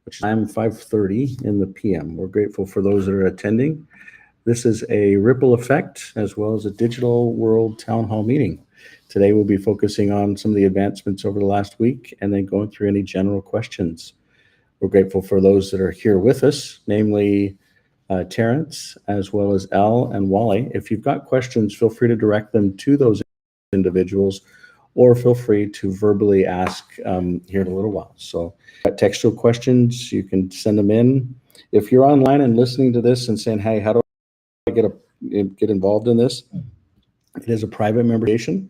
which is time 5:30 in the PM. We're grateful for those that are attending. This is a ripple effect as well as a digital world town hall meeting. Today we'll be focusing on some of the advancements over the last week and then going through any general questions. We're grateful for those that are here with us, namely Terrence, as well as Al and Wally. If you've got questions, feel free to direct them to those individuals, or feel free to verbally ask here in a little while. So textual questions, you can send them in. If you're online and listening to this and saying, hey, how do I get involved in this? It is a private membership.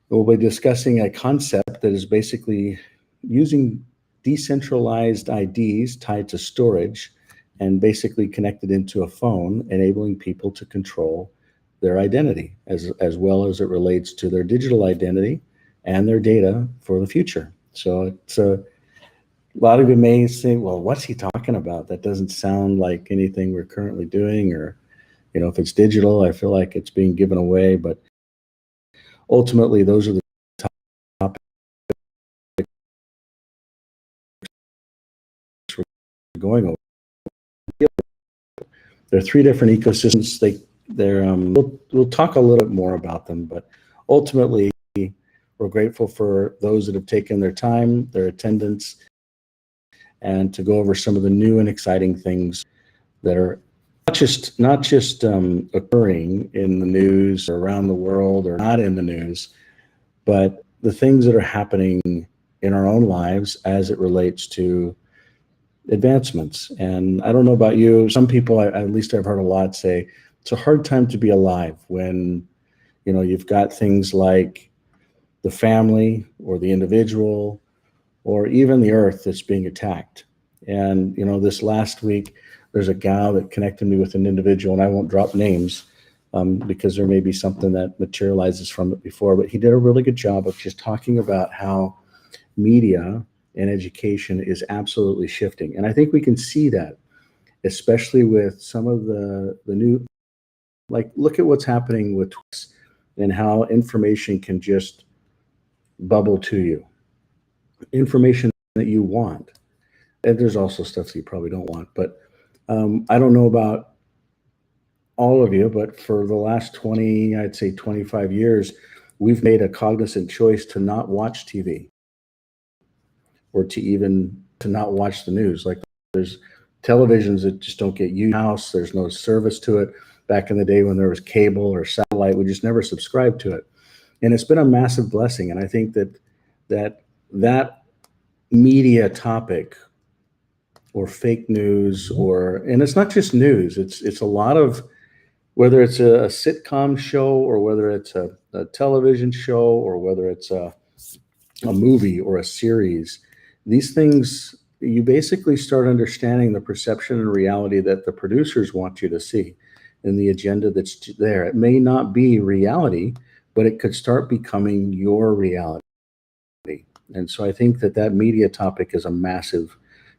We'll be discussing a concept that is basically using decentralized IDs tied to storage and basically connected into a phone, enabling people to control their identity as well as it relates to their digital identity and their data for the future. So it's a lot of you may say, well, what's he talking about? That doesn't sound like anything we're currently doing, or, you know, if it's digital, I feel like it's being given away, but ultimately those are the topics we're going over. There are three different ecosystems. We'll talk a little bit more about them, but ultimately we're grateful for those that have taken their time, their attendance, and to go over some of the new and exciting things that are not just occurring in the news or around the world or not in the news, but the things that are happening in our own lives as it relates to advancements. And I don't know about you, some people, at least I've heard a lot say, it's a hard time to be alive when, you know, you've got things like the family or the individual or even the earth that's being attacked. And, you know, this last week, there's a gal that connected me with an individual, and I won't drop names because there may be something that materializes from it before, but he did a really good job of just talking about how media and education is absolutely shifting. And I think we can see that, especially with some of the new, like, look at what's happening with tweets and how information can just bubble to you. Information that you want. And there's also stuff that you probably don't want, but I don't know about all of you, but for the last 20, I'd say 25 years, we've made a cognizant choice to not watch TV or to not watch the news. Like, there's televisions that just don't get used. House, there's no service to it. Back in the day when there was cable or satellite, we just never subscribed to it. And it's been a massive blessing. And I think that media topic or fake news, and it's not just news, it's a lot of, whether it's a sitcom show or whether it's a television show or whether it's a movie or a series, these things, you basically start understanding the perception and reality that the producers want you to see and the agenda that's there. It may not be reality, but it could start becoming your reality. And so I think that media topic is a massive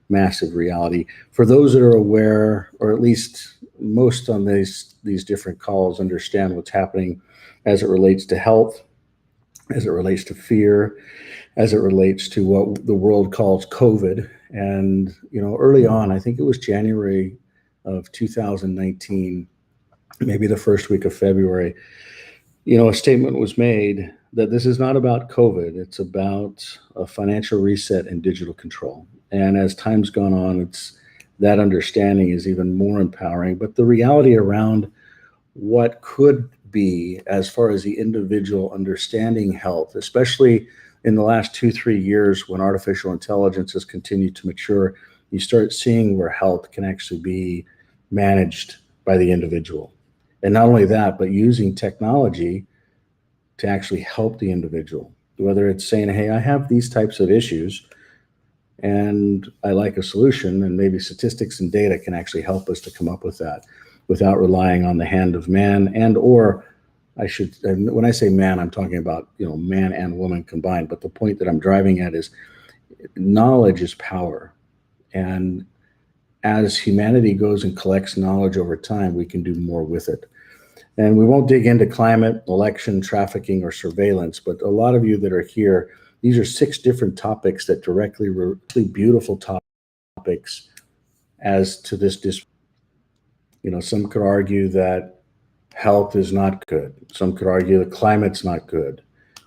reality. For those that are aware, or at least most on these different calls understand what's happening as it relates to health, as it relates to fear, as it relates to what the world calls COVID. And, you know, early on, I think it was January of 2019, maybe the first week of February, you know, a statement was made that this is not about COVID, it's about a financial reset and digital control. And as time's gone on, that understanding is even more empowering. But the reality around what could be, as far as the individual understanding health, especially in the last 2-3 years when artificial intelligence has continued to mature, you start seeing where health can actually be managed by the individual. And not only that, but using technology to actually help the individual, whether it's saying, hey, I have these types of issues and I like a solution, and maybe statistics and data can actually help us to come up with that without relying on the hand of man and when I say man, I'm talking about, you know, man and woman combined. But the point that I'm driving at is knowledge is power. And as humanity goes and collects knowledge over time, we can do more with it. And we won't dig into climate, election, trafficking, or surveillance, but a lot of you that are here, these are 6 different topics that really beautiful topics topics as to this. Some could argue that health is not good. Some could argue the climate's not good,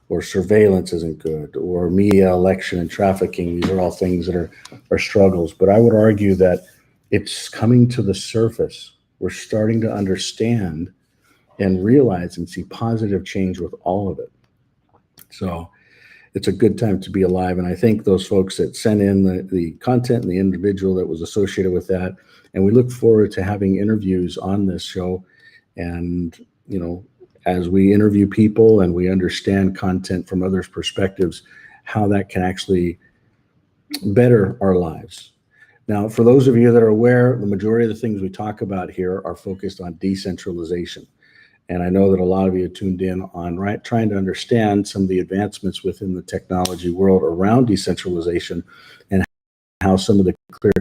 or surveillance isn't good, or media, election, and trafficking. These are all things that are struggles. But I would argue that it's coming to the surface. We're starting to understand and realize and see positive change with all of it. So it's a good time to be alive. And I thank those folks that sent in the content and the individual that was associated with that. And we look forward to having interviews on this show. And, as we interview people and we understand content from others' perspectives, how that can actually better our lives. Now, for those of you that are aware, the majority of the things we talk about here are focused on decentralization. And I know that a lot of you tuned in on trying to understand some of the advancements within the technology world around decentralization and how some of the clear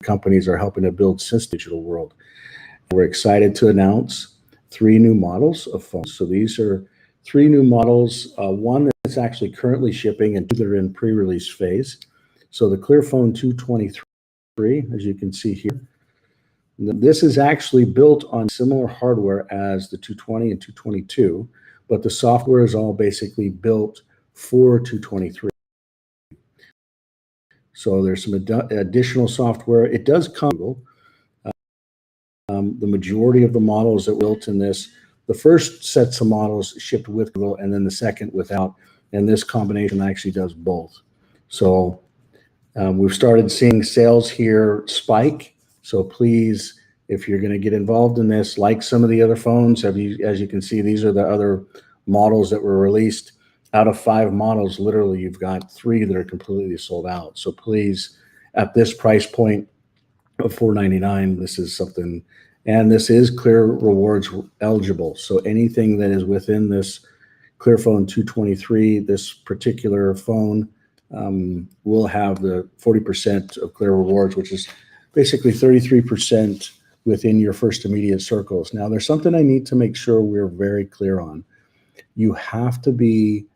companies are helping to build this digital world. We're excited to announce 3 new models of phones. So these are 3 new models, one that's actually currently shipping and 2 that are in pre-release phase. So the Clearphone 223, as you can see here, this is actually built on similar hardware as the 220 and 222, but the software is all basically built for 223. So there's some additional software. It does come with Google. The majority of the models that were built in this, the first sets of models shipped with Google, and then the second without. And this combination actually does both. So we've started seeing sales here spike. So please, if you're going to get involved in this, like some of the other phones, as you can see, these are the other models that were released. Out of 5 models, literally, you've got 3 that are completely sold out. So please, at this price point of $499, this is something, and this is Clear Rewards eligible. So anything that is within this Clearphone 223, this particular phone, will have the 40% of Clear Rewards, which is basically 33% within your first immediate circles. Now, there's something I need to make sure we're very clear on. You have to be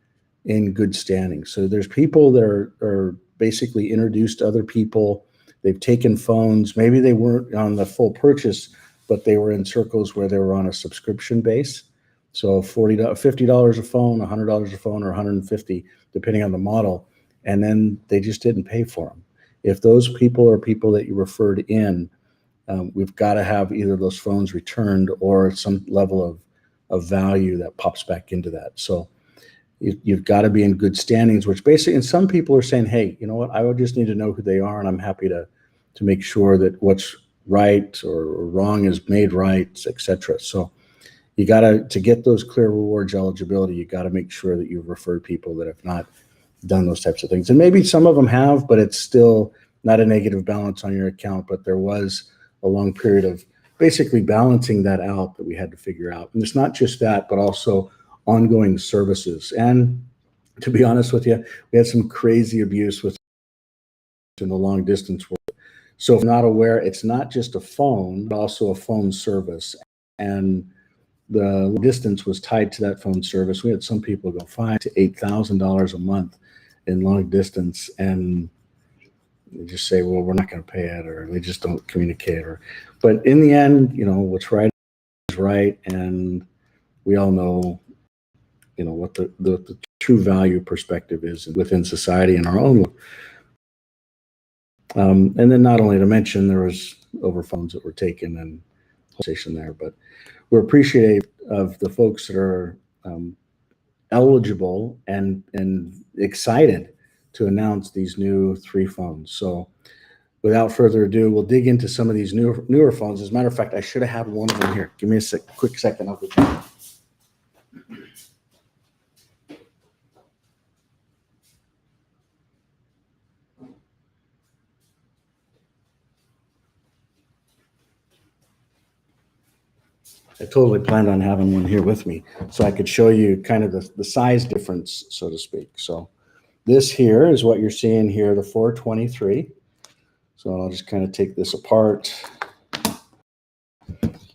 in good standing. So there's people that are basically introduced to other people. They've taken phones. Maybe they weren't on the full purchase, but they were in circles where they were on a subscription base. So $50 a phone, $100 a phone, or $150, depending on the model. And then they just didn't pay for them. If those people are people that you referred in, we've got to have either those phones returned or some level of value that pops back into that. So you've got to be in good standings, which basically, and some people are saying, hey, you know what, I would just need to know who they are, and I'm happy to make sure that what's right or wrong is made right, etc. So you got to get those Clear Rewards eligibility, you got to make sure that you've referred people that have not done those types of things. And maybe some of them have, but it's still not a negative balance on your account. But there was a long period of basically balancing that out that we had to figure out. And it's not just that, but also ongoing services. And to be honest with you, we had some crazy abuse in the long distance world. So if you're not aware, it's not just a phone, but also a phone service. And the distance was tied to that phone service. We had some people go $5,000 to $8,000 a month in long distance, and they just say, well, we're not going to pay it, or they just don't communicate. But in the end, what's right is right, and we all know, what the true value perspective is within society and our own. And then not only to mention, there was over phones that were taken and conversation there, but we're appreciative of the folks that are eligible and excited to announce these new 3 phones. So without further ado, we'll dig into some of these newer phones. As a matter of fact, I should have had one of them here. Give me a quick second. I'll get you. I totally planned on having one here with me so I could show you kind of the size difference, so to speak. So this here is what you're seeing here, the 423. So I'll just kind of take this apart.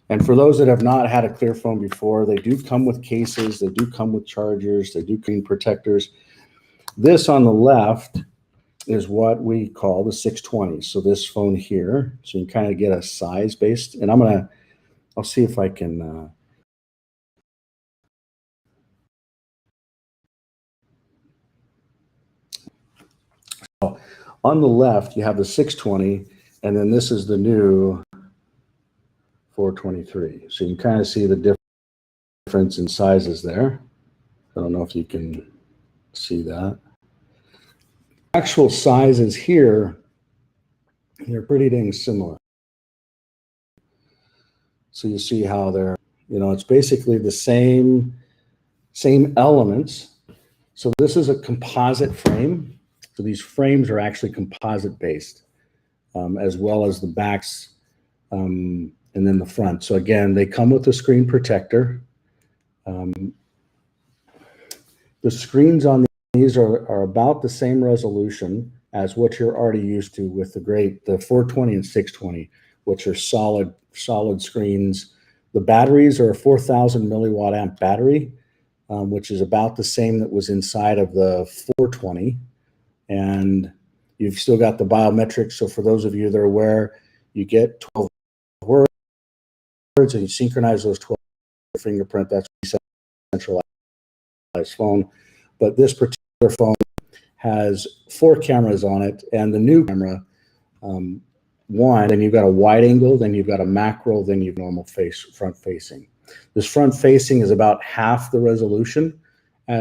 And for those that have not had a Clearphone before, they do come with cases, they do come with chargers, they do screen protectors. This on the left is what we call the 620. So this phone here, so you can kind of get a size based, and I'll see if I can, on the left, you have the 620, and then this is the new 423. So you can kind of see the difference in sizes there. I don't know if you can see that. Actual sizes here, they're pretty dang similar. So you see how they're, it's basically the same elements. So this is a composite frame. So these frames are actually composite based, as well as the backs, and then the front. So again, they come with a screen protector. The screens on these are about the same resolution as what you're already used to with the 420 and 620, which are solid screens. The batteries are a 4,000 milliwatt amp battery, which is about the same that was inside of the 420. And you've still got the biometrics. So for those of you that are aware, you get 12 words and you synchronize those 12 with your fingerprint. That's decentralized phone. But this particular phone has 4 cameras on it, and the new camera, one, and you've got a wide angle, then you've got a macro, then you've normal front facing. This front facing is about half the resolution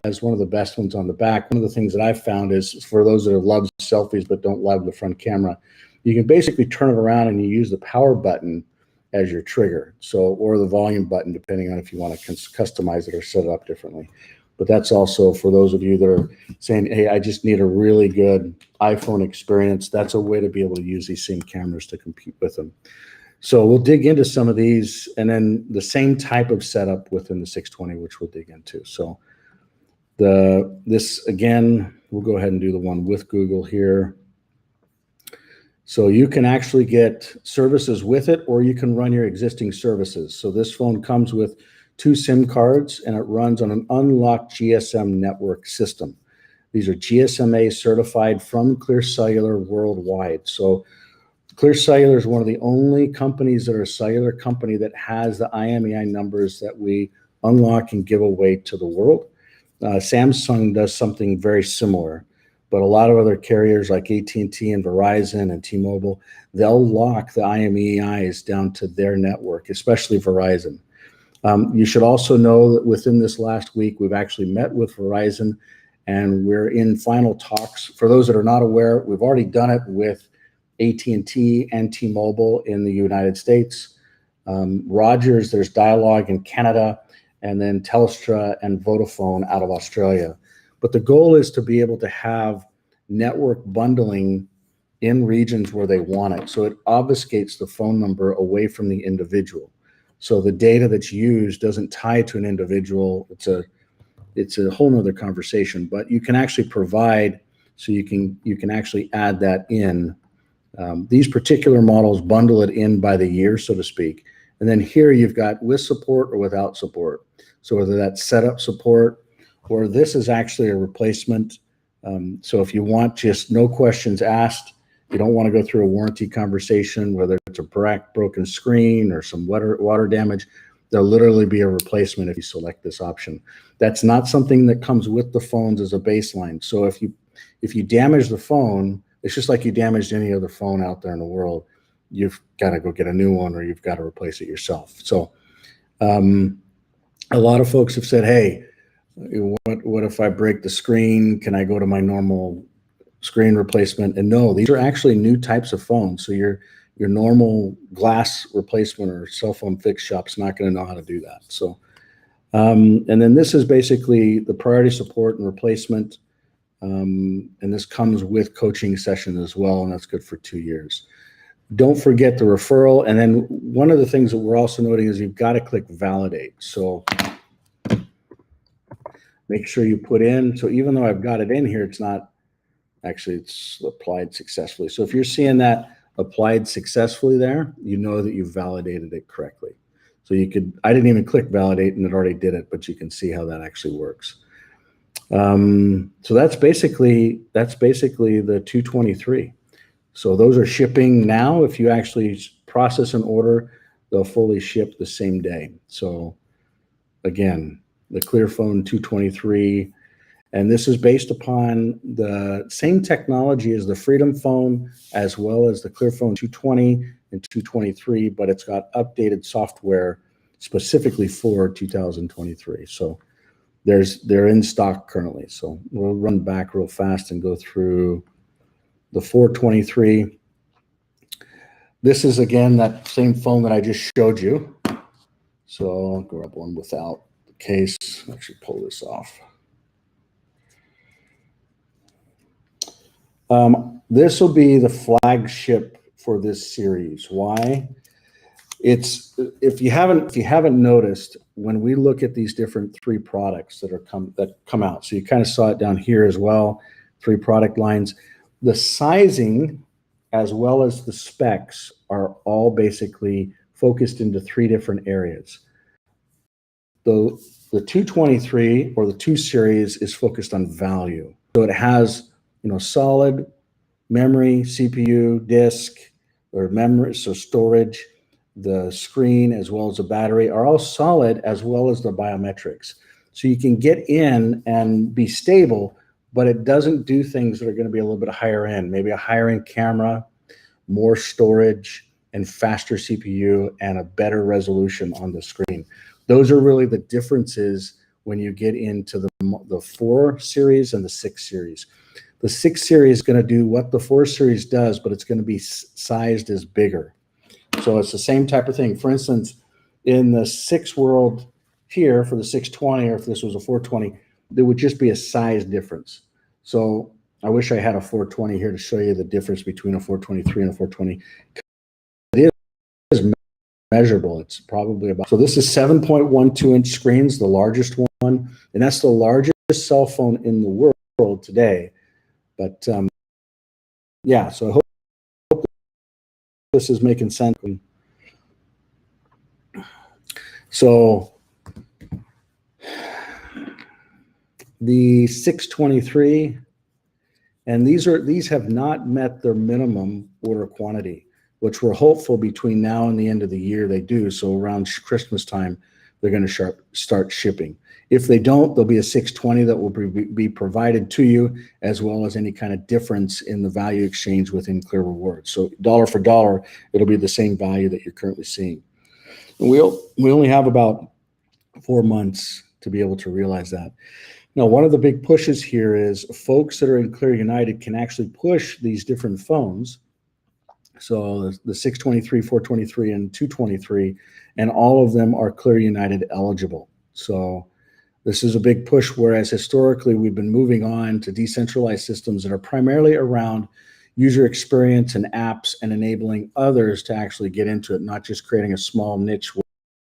as one of the best ones on the back. One of the things that I've found is, for those that love selfies but don't love the front camera, you can basically turn it around and you use the power button as your trigger, or the volume button, depending on if you want to customize it or set it up differently. But that's also for those of you that are saying, hey, I just need a really good iPhone experience. That's a way to be able to use these same cameras to compete with them. So we'll dig into some of these, and then the same type of setup within the 620, which we'll dig into. So this again, we'll go ahead and do the one with Google here. So you can actually get services with it, or you can run your existing services. So this phone comes with 2 SIM cards, and it runs on an unlocked GSM network system. These are GSMA certified from Clear Cellular worldwide. So Clear Cellular is one of the only companies that are a cellular company that has the IMEI numbers that we unlock and give away to the world. Samsung does something very similar, but a lot of other carriers like AT&T and Verizon and T-Mobile, they'll lock the IMEIs down to their network, especially Verizon. You should also know that within this last week, we've actually met with Verizon, and we're in final talks. For those that are not aware, we've already done it with AT&T and T-Mobile in the United States. Rogers, there's dialogue in Canada, and then Telstra and Vodafone out of Australia. But the goal is to be able to have network bundling in regions where they want it. So it obfuscates the phone number away from the individual. So the data that's used doesn't tie to an individual. It's a whole nother conversation, but you can actually provide, so you can actually add that in. These particular models bundle it in by the year, so to speak. And then here you've got with support or without support. So whether that's setup support, or this is actually a replacement. So if you want just no questions asked, you don't want to go through a warranty conversation, whether it's a broken screen or some water damage, there'll literally be a replacement if you select this option. That's not something that comes with the phones as a baseline. So if you damage the phone, it's just like you damaged any other phone out there in the world. You've got to go get a new one, or you've got to replace it yourself. So a lot of folks have said, hey, what if I break the screen? Can I go to my normal screen replacement? And no, these are actually new types of phones. So your normal glass replacement or cell phone fix shop's not going to know how to do that. So, and then this is basically the priority support and replacement. And this comes with coaching sessions as well, and that's good for 2 years. Don't forget the referral. And then one of the things that we're also noting is you've got to click validate. So make sure you put in, so even though I've got it in here, it's not, actually it's applied successfully. So if you're seeing that applied successfully there, you know that you've validated it correctly. So I didn't even click validate and it already did it, but you can see how that actually works. So that's basically the 223. So those are shipping now. If you actually process an order, they'll fully ship the same day. So again, the Clearphone 223, and this is based upon the same technology as the Freedom Phone, as well as the Clearphone 220 and 223, but it's got updated software specifically for 2023. So they're in stock currently. So we'll run back real fast and go through the 423. This is again that same phone that I just showed you. So I'll grab one without the case. Actually pull this off. This will be the flagship for this series. Why? It's if you haven't noticed, when we look at these different three products that come out, so you kind of saw it down here as well, three product lines. The sizing as well as the specs are all basically focused into three different areas. The 223 or the 2 series is focused on value. So it has, solid memory, CPU, disk, or memory, so storage, the screen, as well as the battery are all solid, as well as the biometrics. So you can get in and be stable, but it doesn't do things that are going to be a little bit higher end, maybe a higher end camera, more storage, and faster CPU, and a better resolution on the screen. Those are really the differences when you get into the 4 series and the 6 series. The 6 series is going to do what the 4 series does, but it's going to be sized as bigger. So it's the same type of thing. For instance, in the 6 world here for the 620, or if this was a 420, there would just be a size difference. So I wish I had a 420 here to show you the difference between a 423 and a 420. It is measurable. It's probably about, so this is 7.12 inch screens, the largest one, and that's the largest cell phone in the world today. But yeah, so I hope this is making sense. So the 623, and these have not met their minimum order quantity, which we're hopeful between now and the end of the year they do. So around Christmas time, they're going to start shipping. If they don't, there'll be a 620 that will be provided to you, as well as any kind of difference in the value exchange within Clear Rewards. So dollar for dollar, it'll be the same value that you're currently seeing. And we only have about 4 months to be able to realize that. Now, one of the big pushes here is folks that are in Clear United can actually push these different phones. So the 623, 423, and 223, and all of them are Clear United eligible. So this is a big push, whereas historically we've been moving on to decentralized systems that are primarily around user experience and apps and enabling others to actually get into it, not just creating a small niche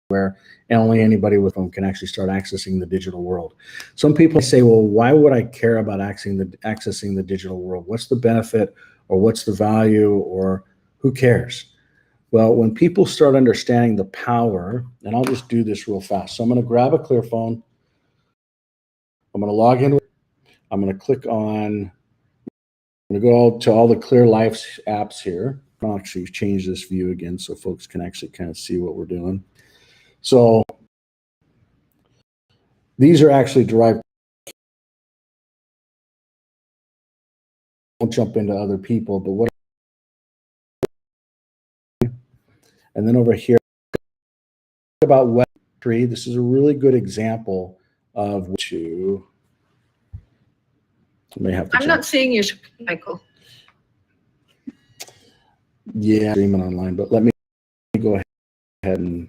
where only anybody with them can actually start accessing the digital world. Some people say, well, why would I care about accessing the digital world? What's the benefit, or what's the value, or who cares? Well, when people start understanding the power, and I'll just do this real fast. So I'm going to grab a Clearphone. I'm going to log in. I'm going to click on, I'm going to go to all the Clear Life apps here. I'll actually change this view again so folks can actually kind of see what we're doing. So these are actually derived. Won't jump into other people, but what? And then over here about Web3, this is a really good example of to. I may have to. I'm not seeing you, Michael. Yeah, streaming online, but let me go ahead and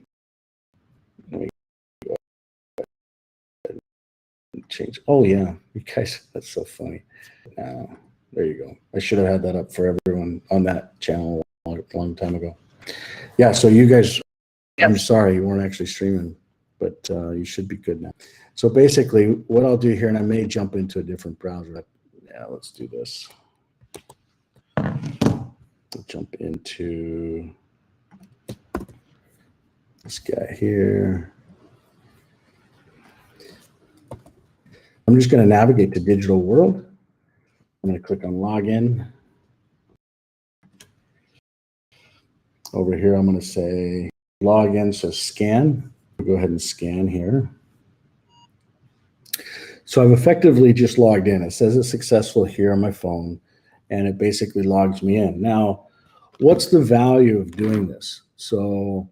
change. Oh yeah, you guys, that's so funny. There you go. I should have had that up for everyone on that channel a long time ago. Yeah, so you guys, yes. I'm sorry you weren't actually streaming, but you should be good now. So basically what I'll do here, and I may jump into a different browser. Yeah, let's do this. I'll jump into this guy here. I'm just going to navigate to digital world. I'm going to click on login. Over here, I'm going to say login, so scan. I'll go ahead and scan here. So I've effectively just logged in. It says it's successful here on my phone, and it basically logs me in. Now, what's the value of doing this? So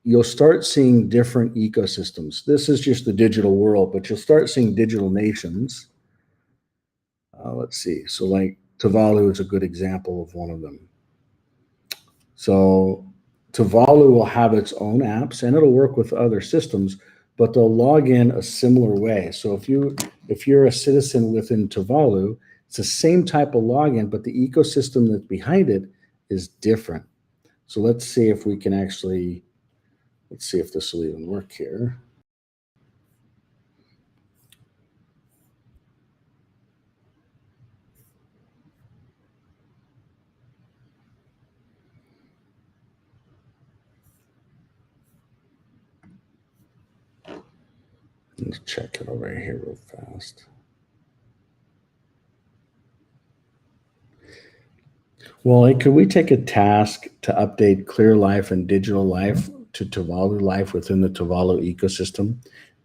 you'll start seeing different ecosystems. This is just the digital world, but you'll start seeing digital nations. Let's see. So like Tuvalu is a good example of one of them. So Tuvalu will have its own apps and it'll work with other systems, but they'll log in a similar way. So if you're a citizen within Tuvalu, it's the same type of login, but the ecosystem that's behind it is different. So let's see if we can actually, let's see if this will even work here. Let's check it over here real fast. Well, could we take a task to update Clear Life and Digital Life to Tuvalu Life within the Tuvalu ecosystem,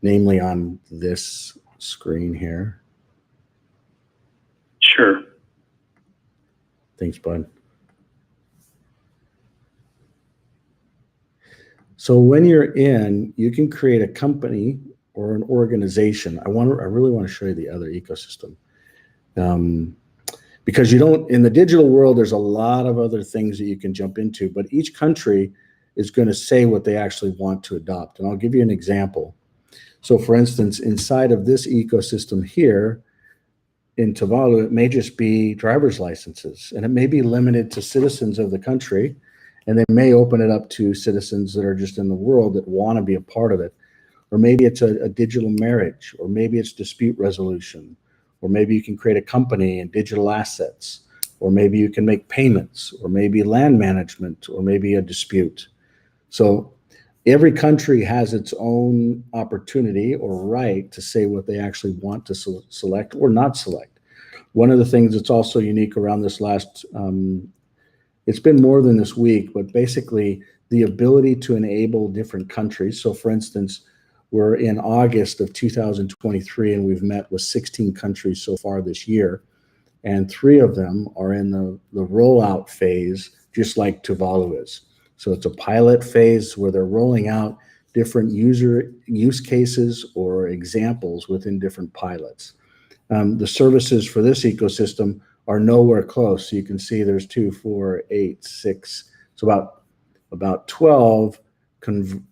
namely on this screen here? Sure. Thanks, bud. So when you're in, you can create a company or an organization. I really want to show you the other ecosystem. Because you don't, in the digital world, there's a lot of other things that you can jump into, but each country is going to say what they actually want to adopt. And I'll give you an example. So for instance, inside of this ecosystem here in Tuvalu, it may just be driver's licenses, and it may be limited to citizens of the country, and they may open it up to citizens that are just in the world that want to be a part of it. Or maybe it's a digital marriage, or maybe it's dispute resolution, or maybe you can create a company and digital assets, or maybe you can make payments, or maybe land management, or maybe a dispute. So every country has its own opportunity or right to say what they actually want to select or not select. One of the things that's also unique around this last, it's been more than this week, but basically the ability to enable different countries. So for instance, we're in August of 2023, and we've met with 16 countries so far this year, and 3 of them are in the rollout phase, just like Tuvalu is. So it's a pilot phase where they're rolling out different use cases or examples within different pilots. The services for this ecosystem are nowhere close. So you can see there's 2, 4, 8, 6, so about 12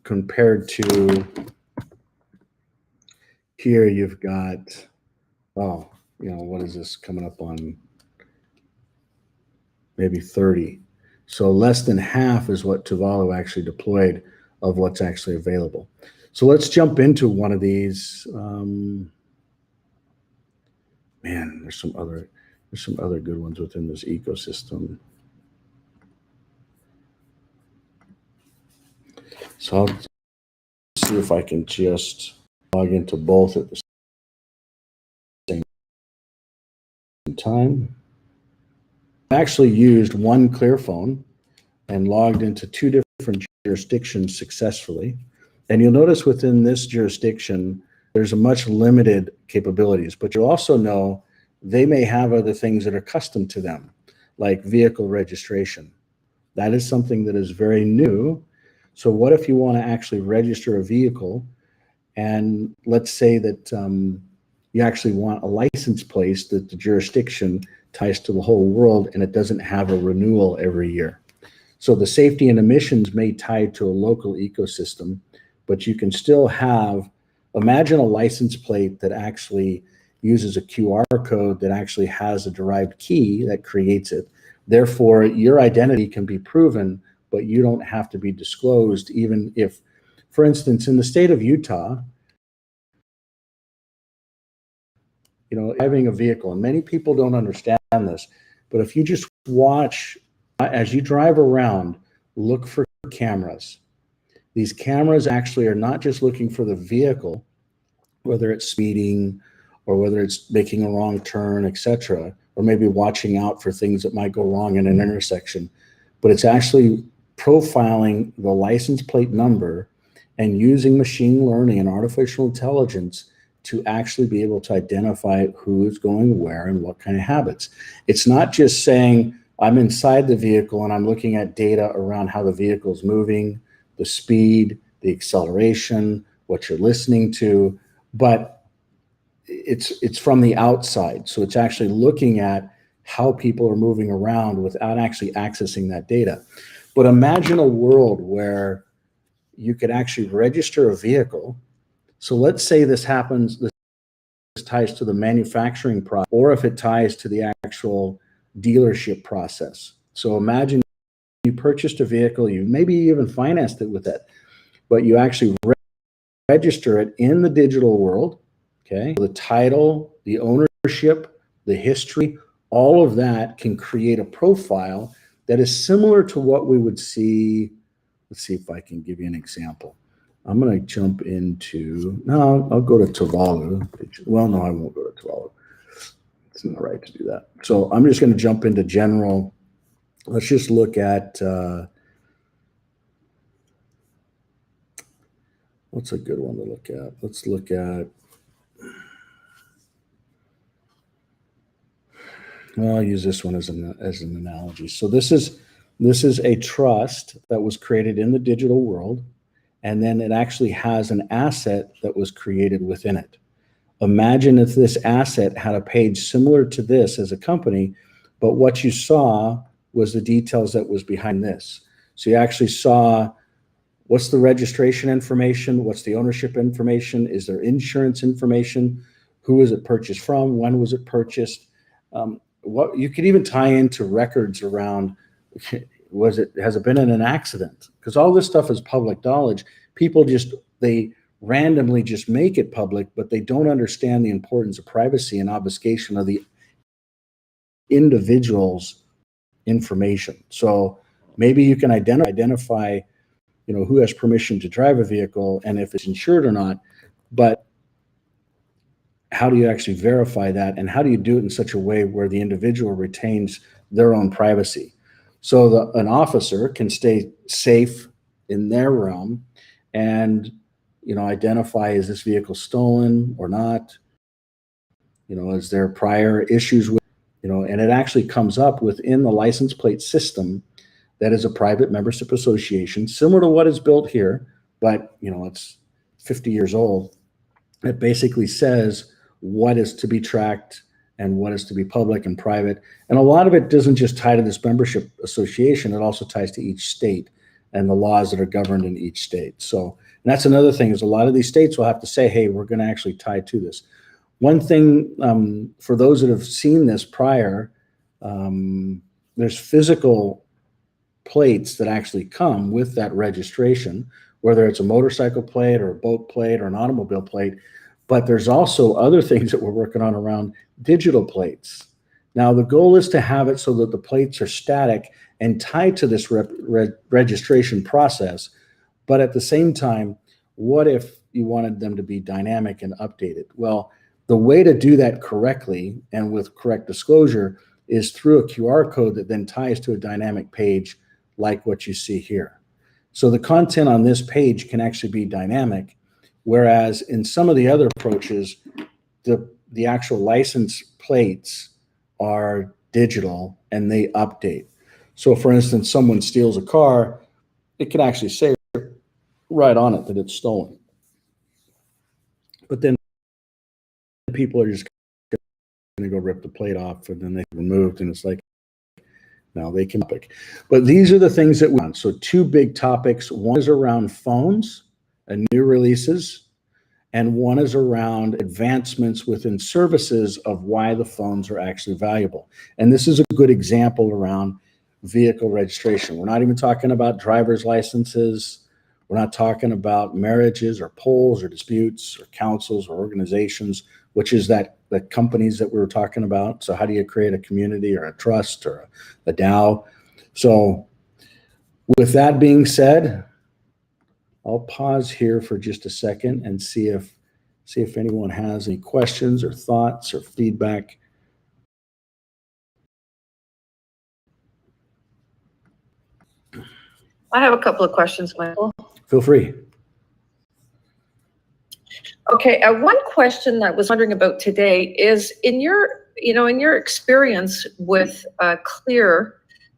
compared to here you've got, oh, what is this coming up on? Maybe 30. So less than half is what Tuvalu actually deployed of what's actually available. So let's jump into one of these. Man, there's some other good ones within this ecosystem. So I'll see if I can just log into both at the same time. I actually used one ClearPhone and logged into 2 different jurisdictions successfully. And you'll notice within this jurisdiction, there's a much limited capabilities, but you'll also know they may have other things that are custom to them, like vehicle registration. That is something that is very new. So what if you want to actually register a vehicle, and let's say that you actually want a license plate that the jurisdiction ties to the whole world, and it doesn't have a renewal every year. So the safety and emissions may tie to a local ecosystem, but you can still have, imagine a license plate that actually uses a QR code that actually has a derived key that creates it. Therefore, your identity can be proven, but you don't have to be disclosed, even if, for instance, in the state of Utah, driving a vehicle, and many people don't understand this, but if you just watch as you drive around, look for cameras. These cameras actually are not just looking for the vehicle, whether it's speeding or whether it's making a wrong turn, etc., or maybe watching out for things that might go wrong in an intersection. But it's actually profiling the license plate number and using machine learning and artificial intelligence to actually be able to identify who is going where and what kind of habits. It's not just saying, I'm inside the vehicle and I'm looking at data around how the vehicle is moving, the speed, the acceleration, what you're listening to, but it's from the outside. So it's actually looking at how people are moving around without actually accessing that data. But imagine a world where you could actually register a vehicle. So let's say this happens, this ties to the manufacturing process, or if it ties to the actual dealership process. So imagine you purchased a vehicle, you maybe even financed it with it, but you actually register it in the digital world, okay? The title, the ownership, the history, all of that can create a profile that is similar to what we would see. Let's see if I can give you an example. I'm going to jump into, no, I'll go to Tuvalu. Well, no, I won't go to Tuvalu. It's not right to do that. So I'm just going to jump into general. Let's just look at, what's a good one to look at? Let's look at, well, I'll use this one as an analogy. So this is a trust that was created in the digital world, and then it actually has an asset that was created within it. Imagine if this asset had a page similar to this as a company, but what you saw was the details that was behind this. So you actually saw, what's the registration information? What's the ownership information? Is there insurance information? Who was it purchased from? When was it purchased? What you could even tie into records around, has it been in an accident? Because all this stuff is public knowledge. People they randomly just make it public, but they don't understand the importance of privacy and obfuscation of the individual's information. So maybe you can identify, who has permission to drive a vehicle and if it's insured or not, but how do you actually verify that? And how do you do it in such a way where the individual retains their own privacy? So an officer can stay safe in their realm and, identify, is this vehicle stolen or not? Is there prior issues with, and it actually comes up within the license plate system that is a private membership association, similar to what is built here, but, it's 50 years old. It basically says what is to be tracked and what is to be public and private. And a lot of it doesn't just tie to this membership association, it also ties to each state and the laws that are governed in each state. So, and that's another thing, is a lot of these states will have to say, hey, we're going to actually tie to this. One thing, for those that have seen this prior, there's physical plates that actually come with that registration, whether it's a motorcycle plate or a boat plate or an automobile plate. But there's also other things that we're working on around digital plates. Now, the goal is to have it so that the plates are static and tied to this registration process. But at the same time, what if you wanted them to be dynamic and updated? Well, the way to do that correctly and with correct disclosure is through a QR code that then ties to a dynamic page like what you see here. So the content on this page can actually be dynamic, whereas in some of the other approaches, the actual license plates are digital and they update. So for instance, someone steals a car, it can actually say right on it that it's stolen. But then people are just going to go rip the plate off and then they removed, and it's like, now they can pick. But these are the things that we want. So two big topics. One is around phones and new releases, and one is around advancements within services of why the phones are actually valuable. And this is a good example around vehicle registration. We're not even talking about driver's licenses. We're not talking about marriages or polls or disputes or councils or organizations, which is the companies that we were talking about. So how do you create a community or a trust or a DAO? So with that being said, I'll pause here for just a second and see if See if anyone has any questions or thoughts or feedback. I have a couple of questions, Michael. Feel free. Okay, one question I was wondering about today is in your experience with Clear,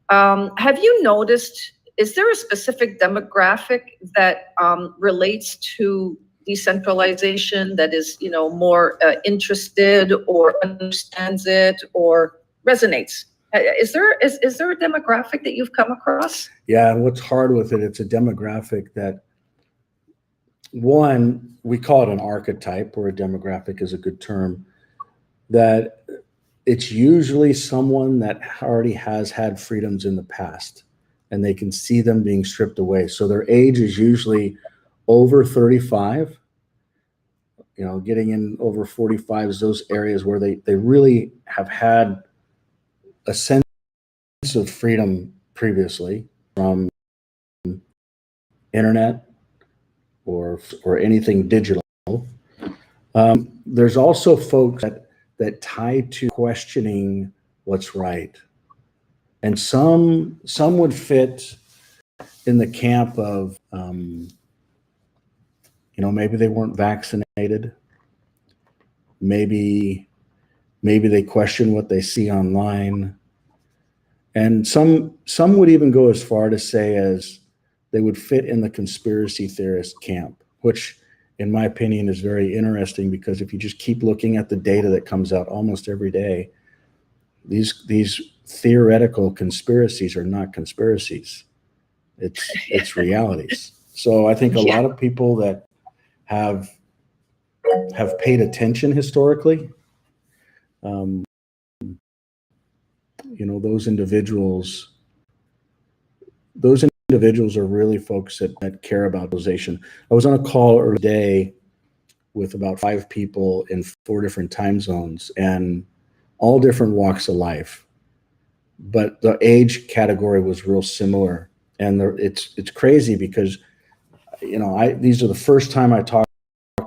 have you noticed, is there a specific demographic that relates to decentralization that is, more interested or understands it or resonates? Is there a demographic that you've come across? Yeah, and what's hard with it, it's a demographic that, one, we call it an archetype, or a demographic is a good term, that it's usually someone that already has had freedoms in the past and they can see them being stripped away. So their age is usually over 35, getting in over 45 is those areas where they really have had a sense of freedom previously from internet or anything digital. There's also folks that tie to questioning what's right, and some would fit in the camp of maybe they weren't vaccinated, maybe they question what they see online, and some would even go as far to say as they would fit in the conspiracy theorist camp, which in my opinion is very interesting, because if you just keep looking at the data that comes out almost every day, these theoretical conspiracies are not conspiracies. It's realities. So I think a lot of people that have paid attention historically, those individuals are really folks that care about civilization. I was on a call earlier today with about 5 people in 4 different time zones and all different walks of life, but the age category was real similar. And it's crazy because these are the first time I talked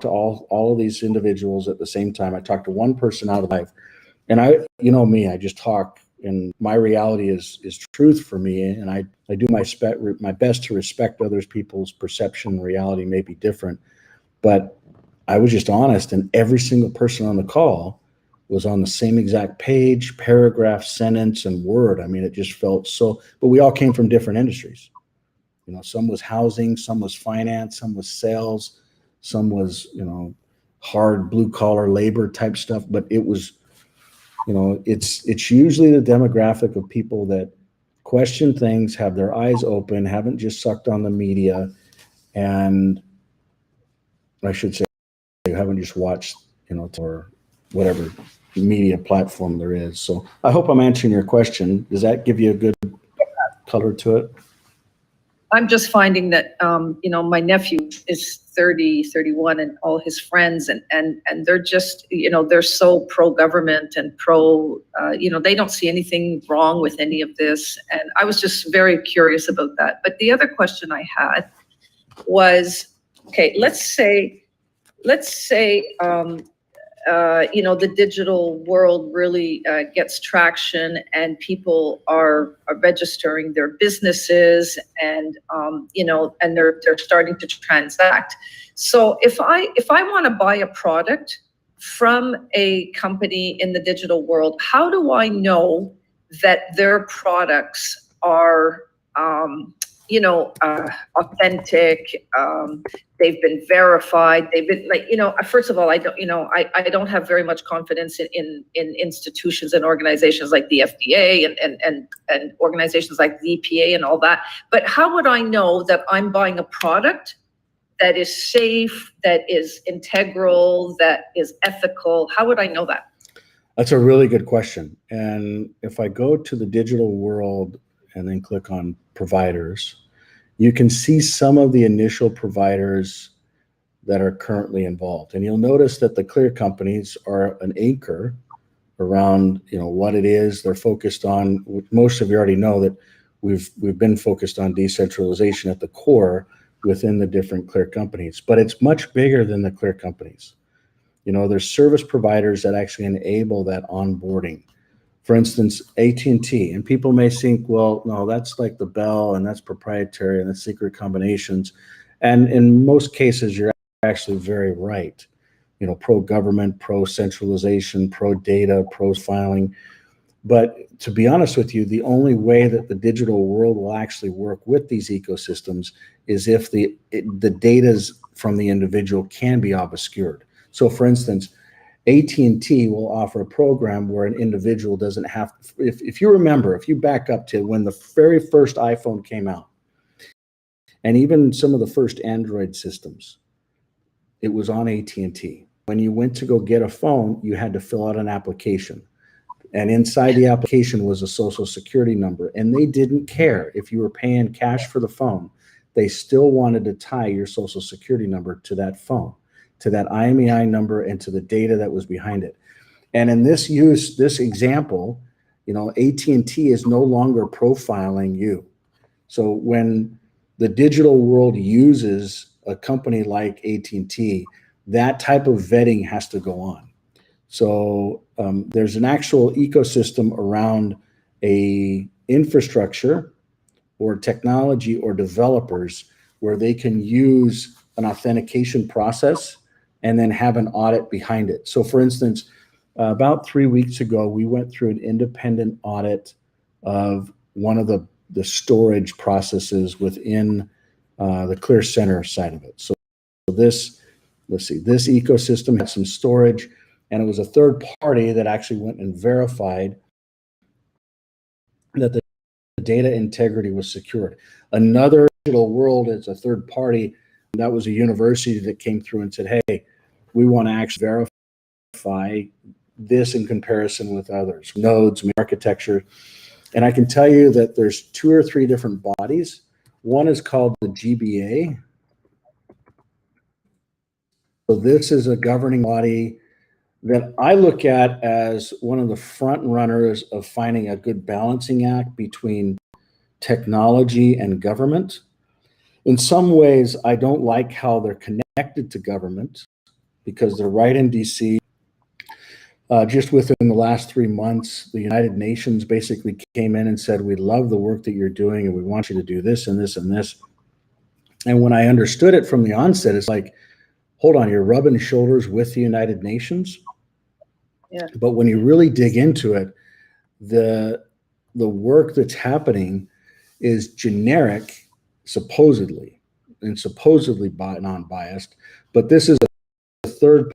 to all of these individuals at the same time. I talked to one person out of life, and I just talk, and my reality is truth for me, and I do my best to respect others people's perception and reality may be different, but I was just honest, and every single person on the call was on the same exact page, paragraph, sentence, and word. I mean, it just felt so, but we all came from different industries. Some was housing, some was finance, some was sales, some was, hard blue collar labor type stuff, but it was, it's usually the demographic of people that question things, have their eyes open, haven't just sucked on the media, and I should say haven't just watched, or whatever media platform there is. So I hope I'm answering your question. Does that give you a good color to it? I'm just finding that, my nephew is 30, 31, and all his friends, and they're just, they're so pro-government and pro, they don't see anything wrong with any of this. And I was just very curious about that. But the other question I had was, okay, let's say, the digital world really gets traction, and people are registering their businesses, and and they're starting to transact. So if I want to buy a product from a company in the digital world, how do I know that their products are authentic? They've been verified. They've been first of all, I don't have very much confidence in institutions and organizations like the FDA and organizations like the EPA and all that. But how would I know that I'm buying a product that is safe, that is integral, that is ethical? How would I know that? That's a really good question. And if I go to the digital world and then click on providers, you can see some of the initial providers that are currently involved. And you'll notice that the Clear companies are an anchor around, what it is they're focused on. Most of you already know that we've been focused on decentralization at the core within the different Clear companies, but it's much bigger than the Clear companies. There's service providers that actually enable that onboarding. For instance, AT&T, and people may think, well, no, that's like the Bell, and that's proprietary, and that's secret combinations. And in most cases, you're actually very right. Pro-government, pro-centralization, pro-data, pro-filing. But to be honest with you, the only way that the digital world will actually work with these ecosystems is if the data from the individual can be obscured. So for instance, AT&T will offer a program where an individual doesn't have, if you remember, if you back up to when the very first iPhone came out, and even some of the first Android systems, it was on AT&T. When you went to go get a phone, you had to fill out an application. And inside the application was a social security number. And they didn't care if you were paying cash for the phone. They still wanted to tie your social security number to that phone, to that IMEI number, and to the data that was behind it. And in this example, AT&T is no longer profiling you. So when the digital world uses a company like AT&T, that type of vetting has to go on. So there's an actual ecosystem around a infrastructure or technology or developers where they can use an authentication process and then have an audit behind it. So for instance, about 3 weeks ago, we went through an independent audit of one of the storage processes within the Clear Center side of it. So this, let's see, this ecosystem had some storage, and it was a third party that actually went and verified that the data integrity was secured. Another digital world is a third party. That was a university that came through and said, hey, we want to actually verify this in comparison with others, nodes, architecture. And I can tell you that there's 2 or 3 different bodies. One is called the GBA. So this is a governing body that I look at as one of the front runners of finding a good balancing act between technology and government. In some ways, I don't like how they're connected to government because they're right in DC. Just within the last 3 months, the United Nations basically came in and said, we love the work that you're doing and we want you to do this and this and this. And when I understood it from the onset, it's like, hold on, you're rubbing shoulders with the United Nations? Yeah. But when you really dig into it, the work that's happening is generic, supposedly, and supposedly non-biased. But this is a third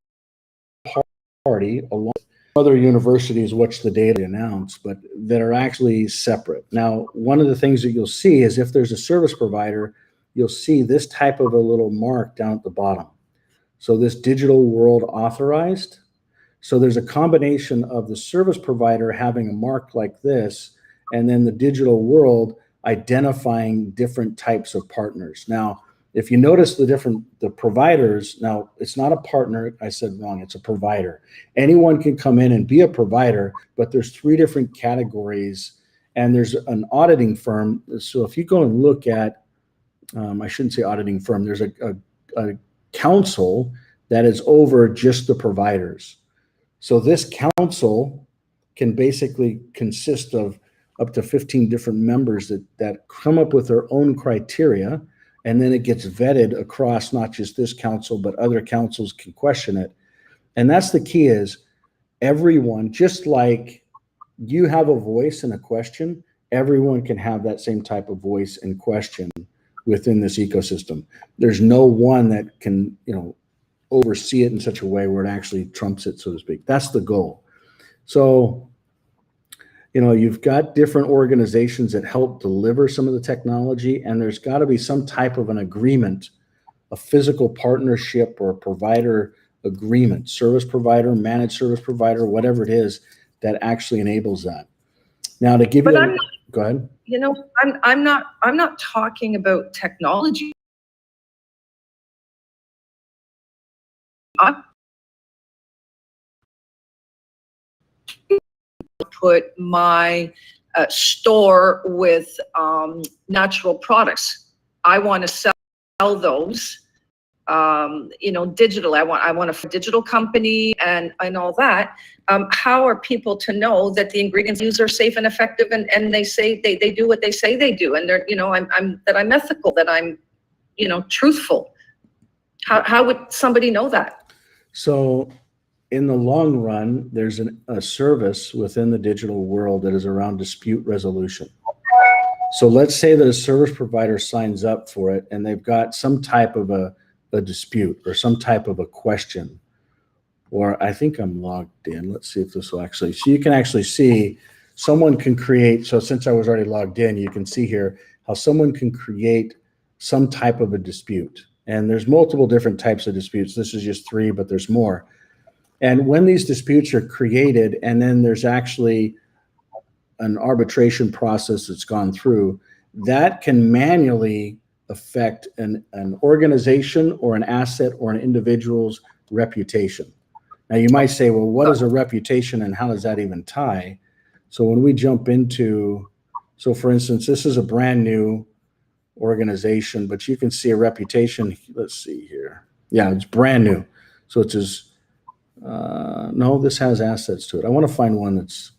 party along with other universities, which the data announce, but that are actually separate. Now, one of the things that you'll see is if there's a service provider, you'll see this type of a little mark down at the bottom. So this digital world authorized. So there's a combination of the service provider having a mark like this, and then the digital world identifying different types of partners. Now, if you notice the providers, now it's not a partner, I said wrong, it's a provider. Anyone can come in and be a provider, but there's 3 different categories, and there's an auditing firm. So if you go and look at, I shouldn't say auditing firm, there's a council that is over just the providers. So this council can basically consist of up to 15 different members that come up with their own criteria, and then it gets vetted across not just this council, but other councils can question it. And that's the key is everyone, just like you have a voice and a question, everyone can have that same type of voice and question within this ecosystem. There's no one that can, oversee it in such a way where it actually trumps it, so to speak. That's the goal. So, you've got different organizations that help deliver some of the technology, and there's got to be some type of an agreement, a physical partnership or a provider agreement, service provider, managed service provider, whatever it is that actually enables that. Now, to give you, go ahead. I'm not talking about technology. I put my store with natural products. I want to sell those digital. I want a digital company and all that. How are people to know that the ingredients used are safe and effective, and they say they do what they say they do, and they're, I'm ethical, that I'm, truthful? How would somebody know that? So in the long run, there's a service within the digital world that is around dispute resolution. So let's say that a service provider signs up for it and they've got some type of a dispute or some type of a question, or I think I'm logged in. Let's see if this will actually, so you can actually see someone can create. So since I was already logged in, you can see here how someone can create some type of a dispute. And there's multiple different types of disputes. This is just 3, but there's more. And when these disputes are created, and then there's actually an arbitration process that's gone through, that can manually affect an organization or an asset or an individual's reputation. Now you might say, well, what is a reputation and how does that even tie? So when we jump into, so for instance, this is a brand new organization, but you can see a reputation. Let's see here. Yeah, it's brand new. So it's just, no, this has assets to it. I want to find one that's,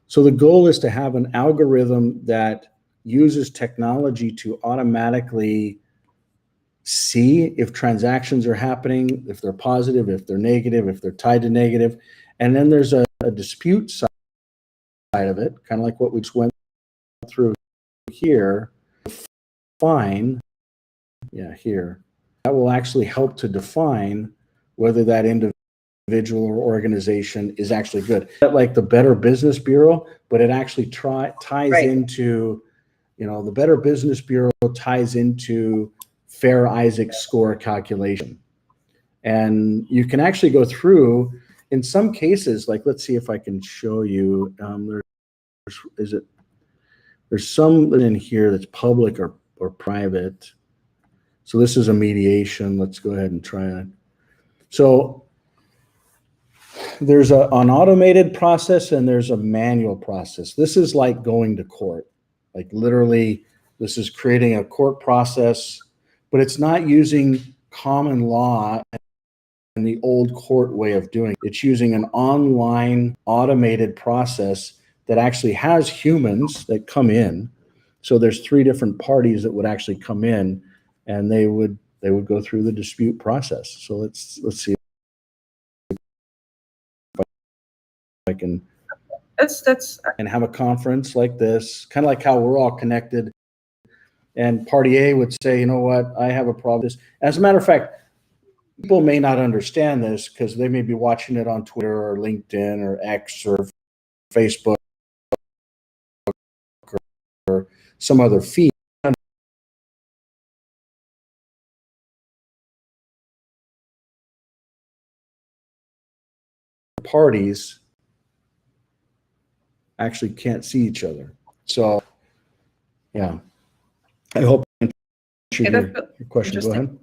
so the goal is to have an algorithm that uses technology to automatically see if transactions are happening, if they're positive, if they're negative, if they're tied to negative. And then there's a dispute side of it, kind of like what we just went through here. Define, yeah, here. That will actually help to define whether that individual or organization is actually good. Like the Better Business Bureau, but it actually ties into, the Better Business Bureau ties into Fair Isaac score calculation. And you can actually go through, in some cases, like, let's see if I can show you, there's some in here that's public or private. So this is a mediation. Let's go ahead and try it. So there's an automated process and there's a manual process. This is like going to court. Like literally, this is creating a court process, but it's not using common law and the old court way of doing it. It's using an online automated process that actually has humans that come in. So there's 3 different parties that would actually come in, and they would go through the dispute process. So let's see if I can and have a conference like this, kind of like how we're all connected. And party A would say, you know what, I have a problem with this. As a matter of fact, people may not understand this because they may be watching it on Twitter or LinkedIn or X or Facebook or some other feed. Parties actually can't see each other. So, yeah, I hope I answered your question. Go ahead.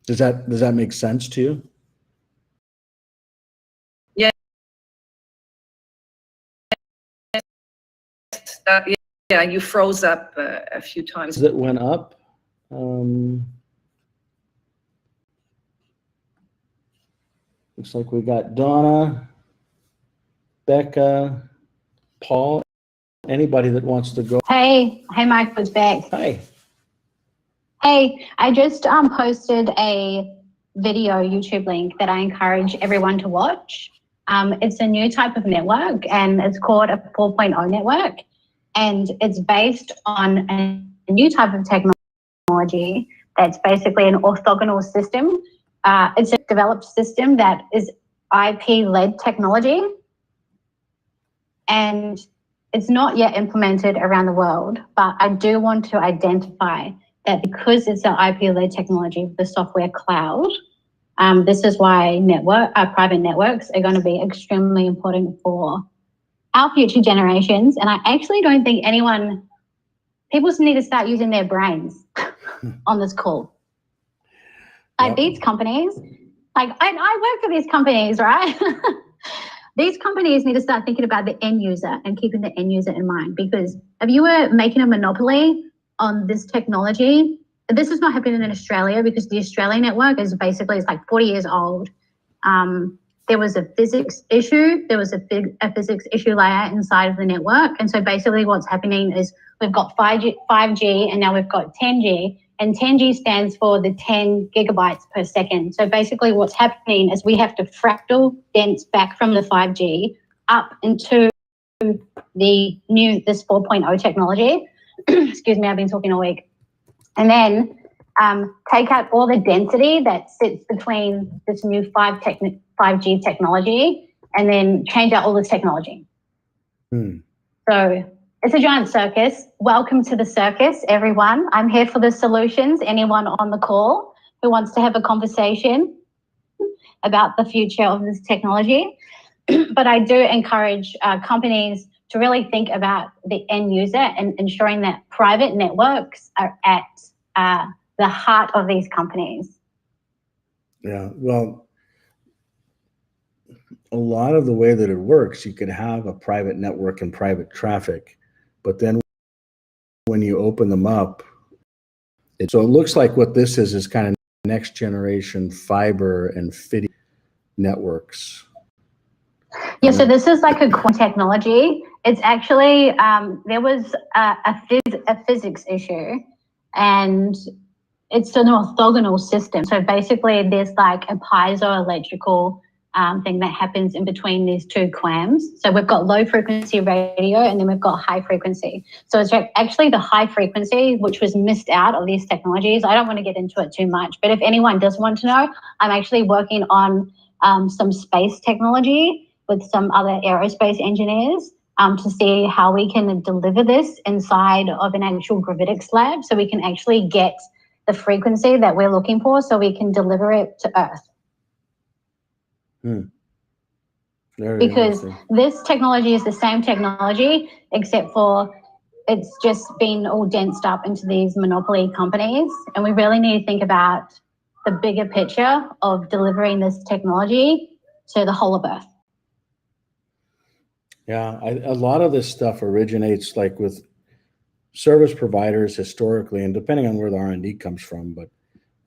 Does that make sense to you? Yeah. Yeah, you froze up a few times. That went up. Looks like we got Donna, Becca, Paul, anybody that wants to go. Hey, Mike was back. Hi. Hey, I just posted a video YouTube link that I encourage everyone to watch. It's a new type of network and it's called a 4.0 network. And it's based on a new type of technology that's basically an orthogonal system. It's a developed system that is IP-led technology. And it's not yet implemented around the world, but I do want to identify that because it's an IP-led technology, the software cloud, this is why private networks are going to be extremely important for our future generations. And I actually don't think people need to start using their brains on this call. Like these companies, like I work for these companies, right? These companies need to start thinking about the end user and keeping the end user in mind, because if you were making a monopoly on this technology, this is not happening in Australia because the Australian network is basically, it's like 40 years old. There was a physics issue. There was a physics issue layer inside of the network. And so basically what's happening is we've got 5G and now we've got 10G. And 10G stands for the 10 gigabytes per second. So basically what's happening is we have to fractal dense back from the 5G up into this 4.0 technology. Excuse me, I've been talking all week. And then take out all the density that sits between this new 5G technology and then change out all the technology. So it's a giant circus. Welcome to the circus, everyone. I'm here for the solutions. Anyone on the call who wants to have a conversation about the future of this technology. But I do encourage companies to really think about the end user and ensuring that private networks are at the heart of these companies. Yeah, well, a lot of the way that it works, you could have a private network and private traffic, but then when you open them up, so it looks like what this is kind of next generation fiber and FIDI networks. Yeah, so this is like a core technology. It's actually, there was a physics issue, and it's an orthogonal system. So basically there's like a piezoelectrical thing that happens in between these two clams. So we've got low frequency radio and then we've got high frequency. So it's actually the high frequency which was missed out of these technologies. I don't want to get into it too much, but if anyone does want to know, I'm actually working on some space technology with some other aerospace engineers to see how we can deliver this inside of an actual gravitics lab so we can actually get the frequency that we're looking for so we can deliver it to Earth. Because this technology is the same technology, except for it's just been all densed up into these monopoly companies. And we really need to think about the bigger picture of delivering this technology to the whole of Earth. Yeah, a lot of this stuff originates like with service providers historically, and depending on where the R&D comes from, but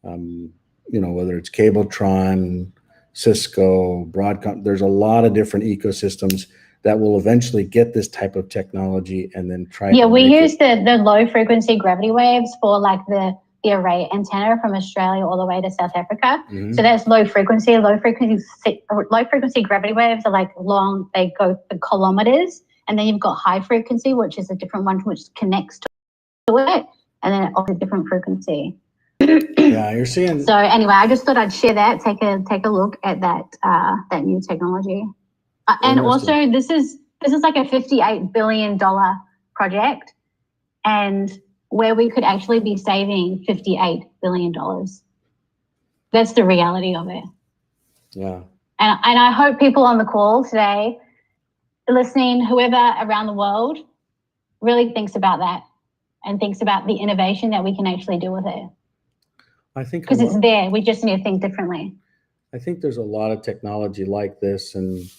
you know, whether it's Cabletron, Cisco, Broadcom, there's a lot of different ecosystems that will eventually get this type of technology and then try to we use the low frequency gravity waves for like the array antenna from Australia all the way to South Africa. So that's low frequency. Low frequency gravity waves are like long, they go for kilometers. And then you've got high frequency, which is a different one which connects to it, and then it offers a different frequency. Yeah, you're seeing. So anyway, I just thought I'd share that. Take a look at that that new technology. And also, this is like a $58 billion project, and where we could actually be saving $58 billion. That's the reality of it. Yeah. And I hope people on the call today, listening, whoever around the world, really thinks about that and thinks about the innovation that we can actually do with it. I think because it's there. We just need to think differently. I think there's a lot of technology like this, and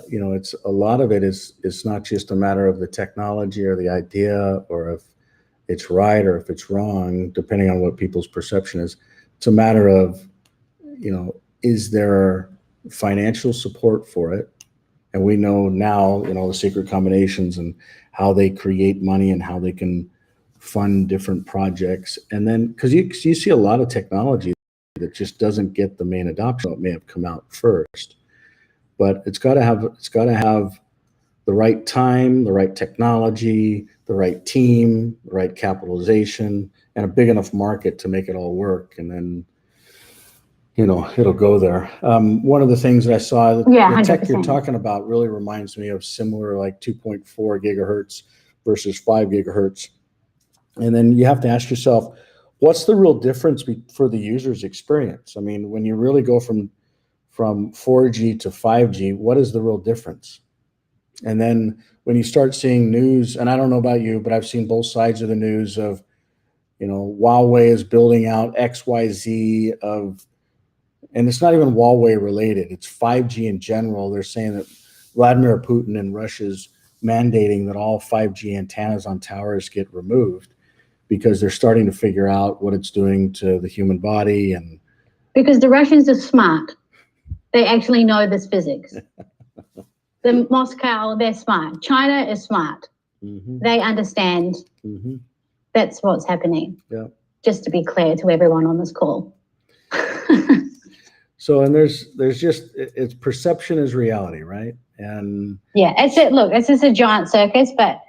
you know, it's a lot of it is not just a matter of the technology or the idea, or if it's right or if it's wrong, depending on what people's perception is. It's a matter of, you know, is there financial support for it? And we know now, you know, the secret combinations and how they create money and how they can fund different projects. And then, because you see a lot of technology that just doesn't get the main adoption. It may have come out first, but it's got to have the right time, the right technology, the right team, the right capitalization, and a big enough market to make it all work. And then, you know, it'll go there. One of the things that I saw, the tech you're talking about really reminds me of similar, like 2.4 gigahertz versus 5 gigahertz. And then you have to ask yourself, what's the real difference for the user's experience? I mean, when you really go from 4G to 5G, what is the real difference? And then when you start seeing news, and I don't know about you, but I've seen both sides of the news of, you know, Huawei is building out XYZ of, and it's not even Huawei related, it's 5G in general. They're saying that Vladimir Putin in Russia's mandating that all 5G antennas on towers get removed. because they're starting to figure out what it's doing to the human body. And because the Russians are smart. They actually know this physics. The Moscow, they're smart. China is smart. They understand that's what's happening. Yeah. Just to be clear to everyone on this call. So, and there's just, it's perception is reality, right? And yeah, it's just a giant circus, but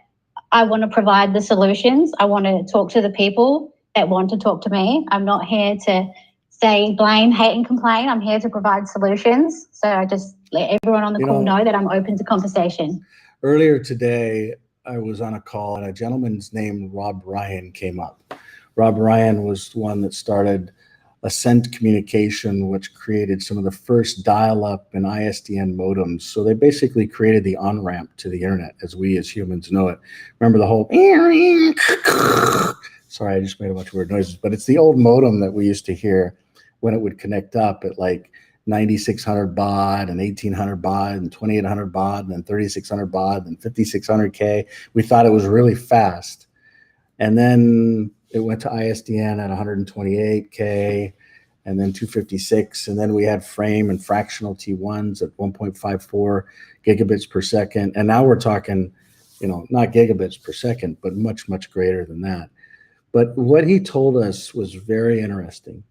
I want to provide the solutions. I want to talk to the people that want to talk to me. I'm not here to say, blame, hate, and complain. I'm here to provide solutions. So I just let everyone on the call know that I'm open to conversation. Earlier today, I was on a call and a gentleman's name, Rob Ryan, came up. Rob Ryan was the one that started Ascent Communication, which created some of the first dial-up and ISDN modems. So they basically created the on-ramp to the internet as we as humans know it. Remember the whole, sorry, I just made a bunch of weird noises, but it's the old modem that we used to hear when it would connect up at like 9600 baud and 1800 baud and 2800 baud and then 3600 baud and 5600K. We thought it was really fast. And then it went to ISDN at 128K and then 256. And then we had frame and fractional T1s at 1.54 gigabits per second. And now we're talking, not gigabits per second, but much, much greater than that. But what he told us was very interesting.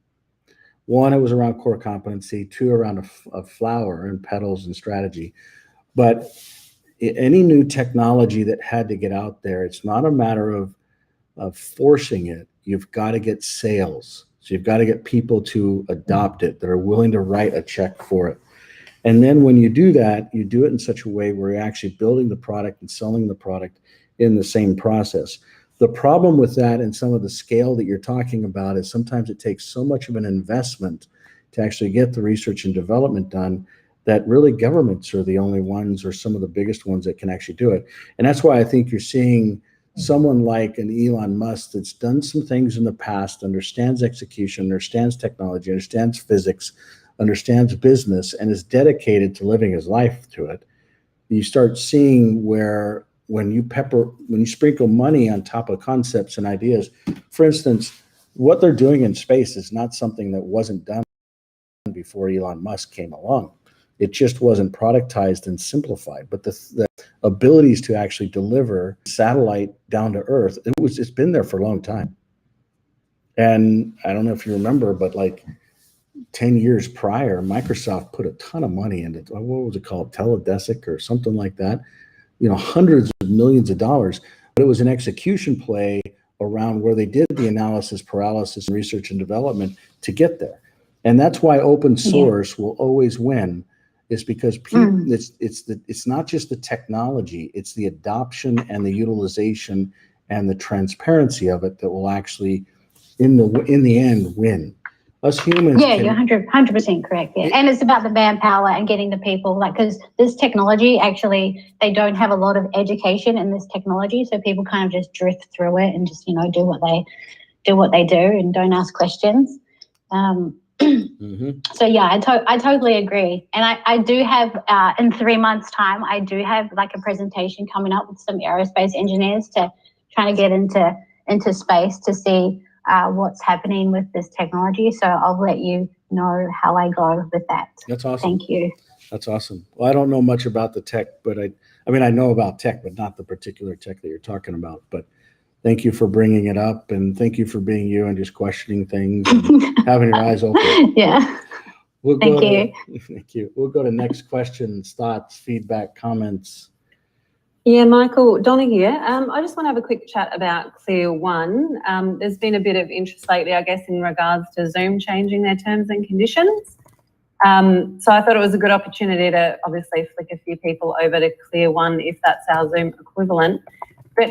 One, it was around core competency. Two, around a flower and petals and strategy. But any new technology that had to get out there, it's not a matter of forcing it. You've got to get sales. So you've got to get people to adopt it that are willing to write a check for it. And then when you do that, you do it in such a way where you're actually building the product and selling the product in the same process. The problem with that and some of the scale that you're talking about is sometimes it takes so much of an investment to actually get the research and development done that really governments are the only ones or some of the biggest ones that can actually do it. And that's why I think you're seeing someone like an Elon Musk that's done some things in the past, understands execution, understands technology, understands physics, understands business, and is dedicated to living his life to it. You start seeing where when you sprinkle money on top of concepts and ideas, for instance, what they're doing in space is not something that wasn't done before Elon Musk came along. It just wasn't productized and simplified. But the abilities to actually deliver satellite down to Earth, it's been there for a long time. And I don't know if you remember, but like 10 years prior, Microsoft put a ton of money into, what was it called, Teledesic or something like that, hundreds of millions of dollars. But it was an execution play around where they did the analysis, paralysis, and research and development to get there. And that's why open source will always win, is because people, it's not just the technology, it's the adoption and the utilization and the transparency of it that will actually, in the end, win. Us humans. Yeah, you're 100% correct. Yeah, and it's about the manpower and getting the people, because this technology actually, they don't have a lot of education in this technology, so people kind of just drift through it and just do what they do and don't ask questions. So yeah, I totally agree. And I do have, in 3 months' time, I do have like a presentation coming up with some aerospace engineers to try to get into space to see what's happening with this technology. So I'll let you know how I go with that. That's awesome. Thank you. That's awesome. Well, I don't know much about the tech, but I know about tech, but not the particular tech that you're talking about. But thank you for bringing it up, and thank you for being you and just questioning things and having your eyes open. Yeah. Thank you. Thank you. We'll go to next questions, thoughts, feedback, comments. Yeah, Michael, Donna here. I just want to have a quick chat about Clear One. There's been a bit of interest lately, I guess, in regards to Zoom changing their terms and conditions. So I thought it was a good opportunity to obviously flick a few people over to Clear One if that's our Zoom equivalent. But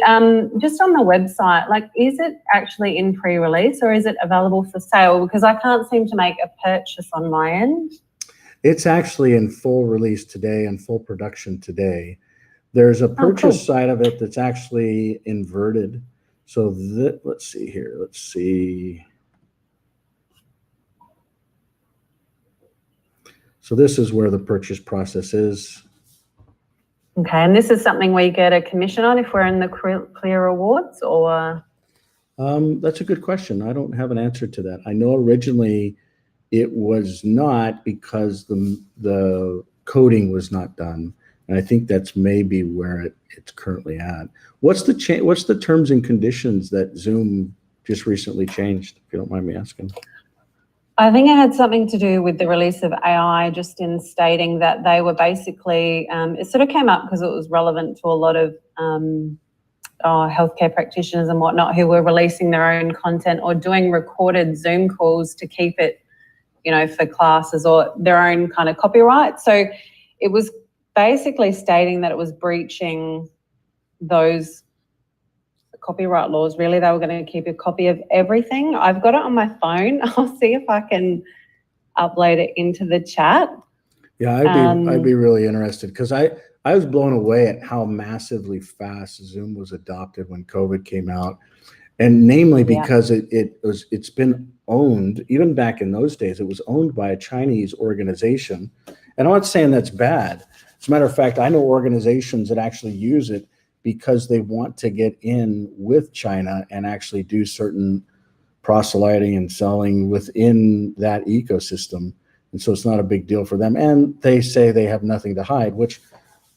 just on the website, is it actually in pre-release or is it available for sale? Because I can't seem to make a purchase on my end. It's actually in full release today and full production today. There's a purchase side of it that's actually inverted. So let's see here. Let's see. So this is where the purchase process is. Okay, and this is something we get a commission on if we're in the Clear Awards, or? That's a good question. I don't have an answer to that. I know originally it was not because the coding was not done, and I think that's maybe where it's currently at. What's the terms and conditions that Zoom just recently changed, if you don't mind me asking? I think it had something to do with the release of AI, just in stating that they were basically, it sort of came up because it was relevant to a lot of healthcare practitioners and whatnot who were releasing their own content or doing recorded Zoom calls to keep it, you know, for classes or their own kind of copyright. So it was basically stating that it was breaching those copyright laws. Really, they were going to keep a copy of everything. I've got it on my phone. I'll see if I can upload it into the chat. Yeah, I'd be really interested, because I was blown away at how massively fast Zoom was adopted when COVID came out, and namely because it's been owned, even back in those days, it was owned by a Chinese organization, and I'm not saying that's bad. As a matter of fact, I know organizations that actually use it because they want to get in with China and actually do certain proselyting and selling within that ecosystem. And so it's not a big deal for them. And they say they have nothing to hide, which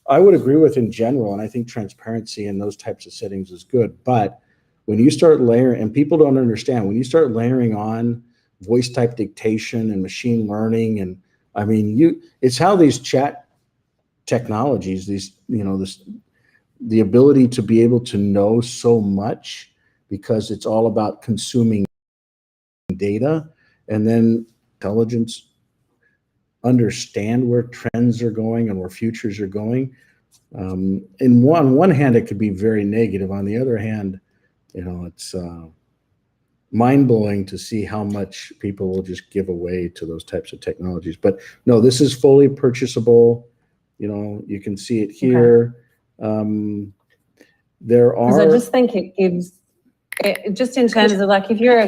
I would agree with in general. And I think transparency in those types of settings is good. But when you start layering, and people don't understand, when you start layering on voice type dictation and machine learning, and I mean, it's how these chat technologies, the ability to be able to know so much, because it's all about consuming data, and then intelligence understand where trends are going and where futures are going. On one hand, it could be very negative. On the other hand, it's mind-blowing to see how much people will just give away to those types of technologies. But no, this is fully purchasable. You can see it here. Okay. I just think it gives, just in terms of, like, if you're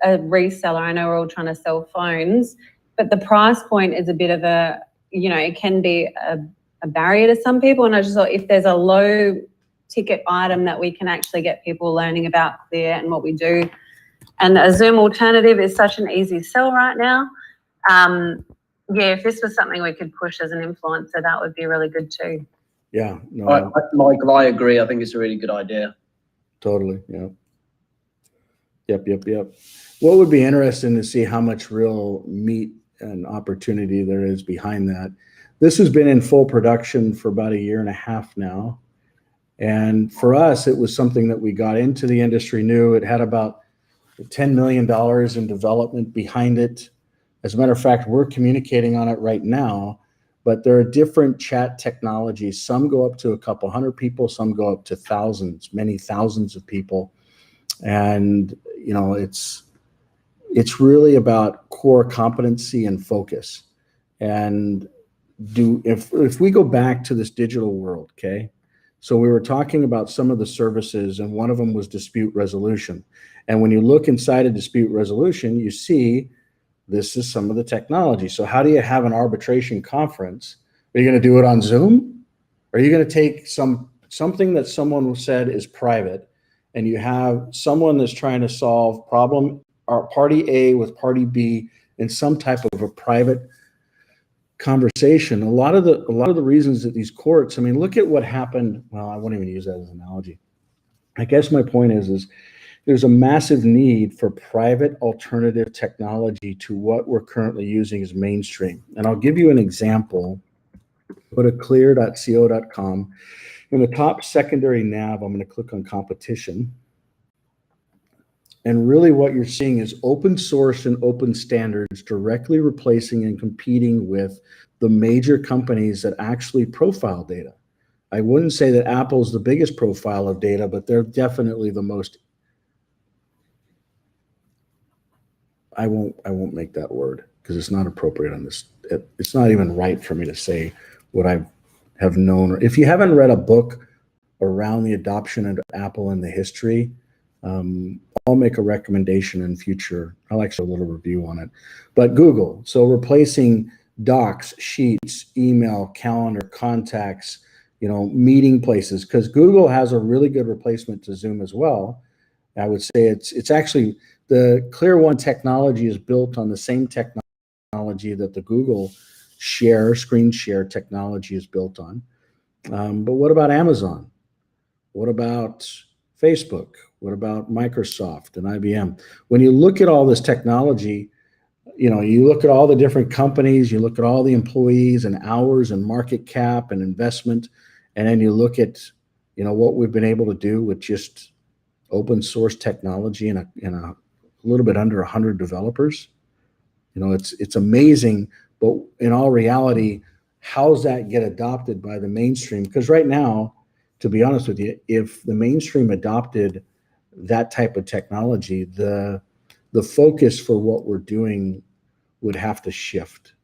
a reseller, I know we're all trying to sell phones, but the price point is a bit of a, it can be a barrier to some people. And I just thought, if there's a low ticket item that we can actually get people learning about Clear and what we do, and a Zoom alternative is such an easy sell right now. If this was something we could push as an influencer, that would be really good too. Yeah, no, Michael, I agree. I think it's a really good idea. Totally. Yeah. Yep. What would be interesting to see how much real meat and opportunity there is behind that. This has been in full production for about 1.5 years now. And for us, it was something that we got into the industry new. It had about $10 million in development behind it. As a matter of fact, we're communicating on it right now, but there are different chat technologies. Some go up to a couple hundred people, some go up to thousands, many thousands of people. And, it's really about core competency and focus. And if we go back to this digital world, okay? So we were talking about some of the services, and one of them was dispute resolution. And when you look inside a dispute resolution, you see this is some of the technology. So how do you have an arbitration conference? Are you going to do it on Zoom? Are you going to take something that someone said is private, and you have someone that's trying to solve problem, or party A with party B in some type of a private conversation? A lot of the reasons that these courts, I mean, look at what happened. Well, I won't even use that as an analogy. I guess my point is there's a massive need for private alternative technology to what we're currently using as mainstream. And I'll give you an example. Go to clear.co.com. In the top secondary nav, I'm going to click on competition. And really what you're seeing is open source and open standards directly replacing and competing with the major companies that actually profile data. I wouldn't say that Apple's the biggest profile of data, but they're definitely the most. I won't make that word because it's not appropriate on this. It's not even right for me to say what I have known. If you haven't read a book around the adoption of Apple and the history, I'll make a recommendation in future. I'll actually do a little review on it. But Google, so replacing docs, sheets, email, calendar, contacts, meeting places, because Google has a really good replacement to Zoom as well. I would say it's actually the Clear One technology is built on the same technology that the Google screen share technology is built on. But what about Amazon? What about Facebook? What about Microsoft and IBM? When you look at all this technology, you look at all the different companies, you look at all the employees and hours and market cap and investment, and then you look at, what we've been able to do with just open source technology in a little bit under 100 developers. It's amazing, but in all reality, how's that get adopted by the mainstream? Because right now, to be honest with you, if the mainstream adopted that type of technology, the focus for what we're doing would have to shift.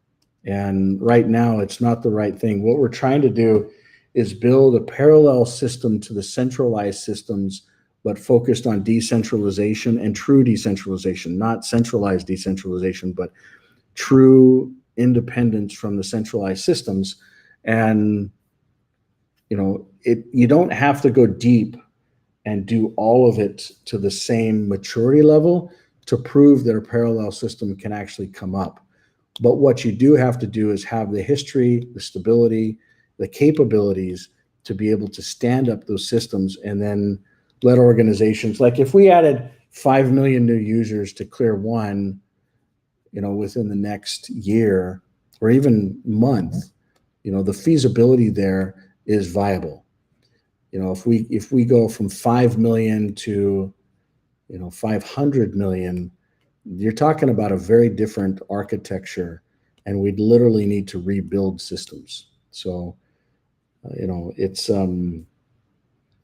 And right now, it's not the right thing. What we're trying to do is build a parallel system to the centralized systems, but focused on decentralization and true decentralization, not centralized decentralization, but true independence from the centralized systems. And you don't have to go deep and do all of it to the same maturity level to prove that a parallel system can actually come up. But what you do have to do is have the history, the stability, the capabilities to be able to stand up those systems, and then let organizations, like if we added 5 million new users to Clear One, within the next year or even month, the feasibility there is viable. If we go from 5 million to 500 million, you're talking about a very different architecture, and we'd literally need to rebuild systems. So it's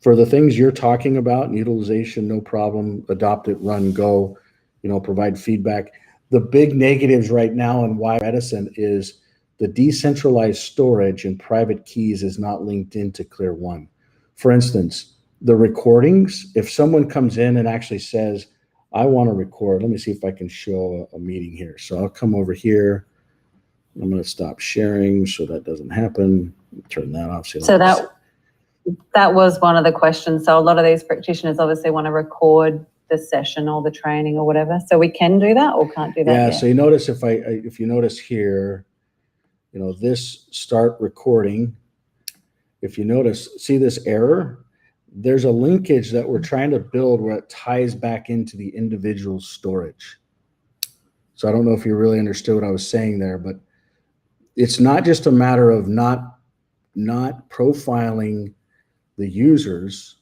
for the things you're talking about, utilization, no problem, adopt it, run, go, provide feedback. The big negatives right now in why medicine is the decentralized storage and private keys is not linked into Clear One. For instance, the recordings, if someone comes in and actually says, I want to record, let me see if I can show a meeting here. So I'll come over here. I'm going to stop sharing so that doesn't happen. Turn that off. So that was one of the questions. So a lot of these practitioners obviously want to record the session or the training or whatever. So we can do that or can't do that Yeah, yet? so you notice if you notice here, this start recording, if you notice, see this error? There's a linkage that we're trying to build where it ties back into the individual storage. So I don't know if you really understood what I was saying there, but it's not just a matter of not profiling the users,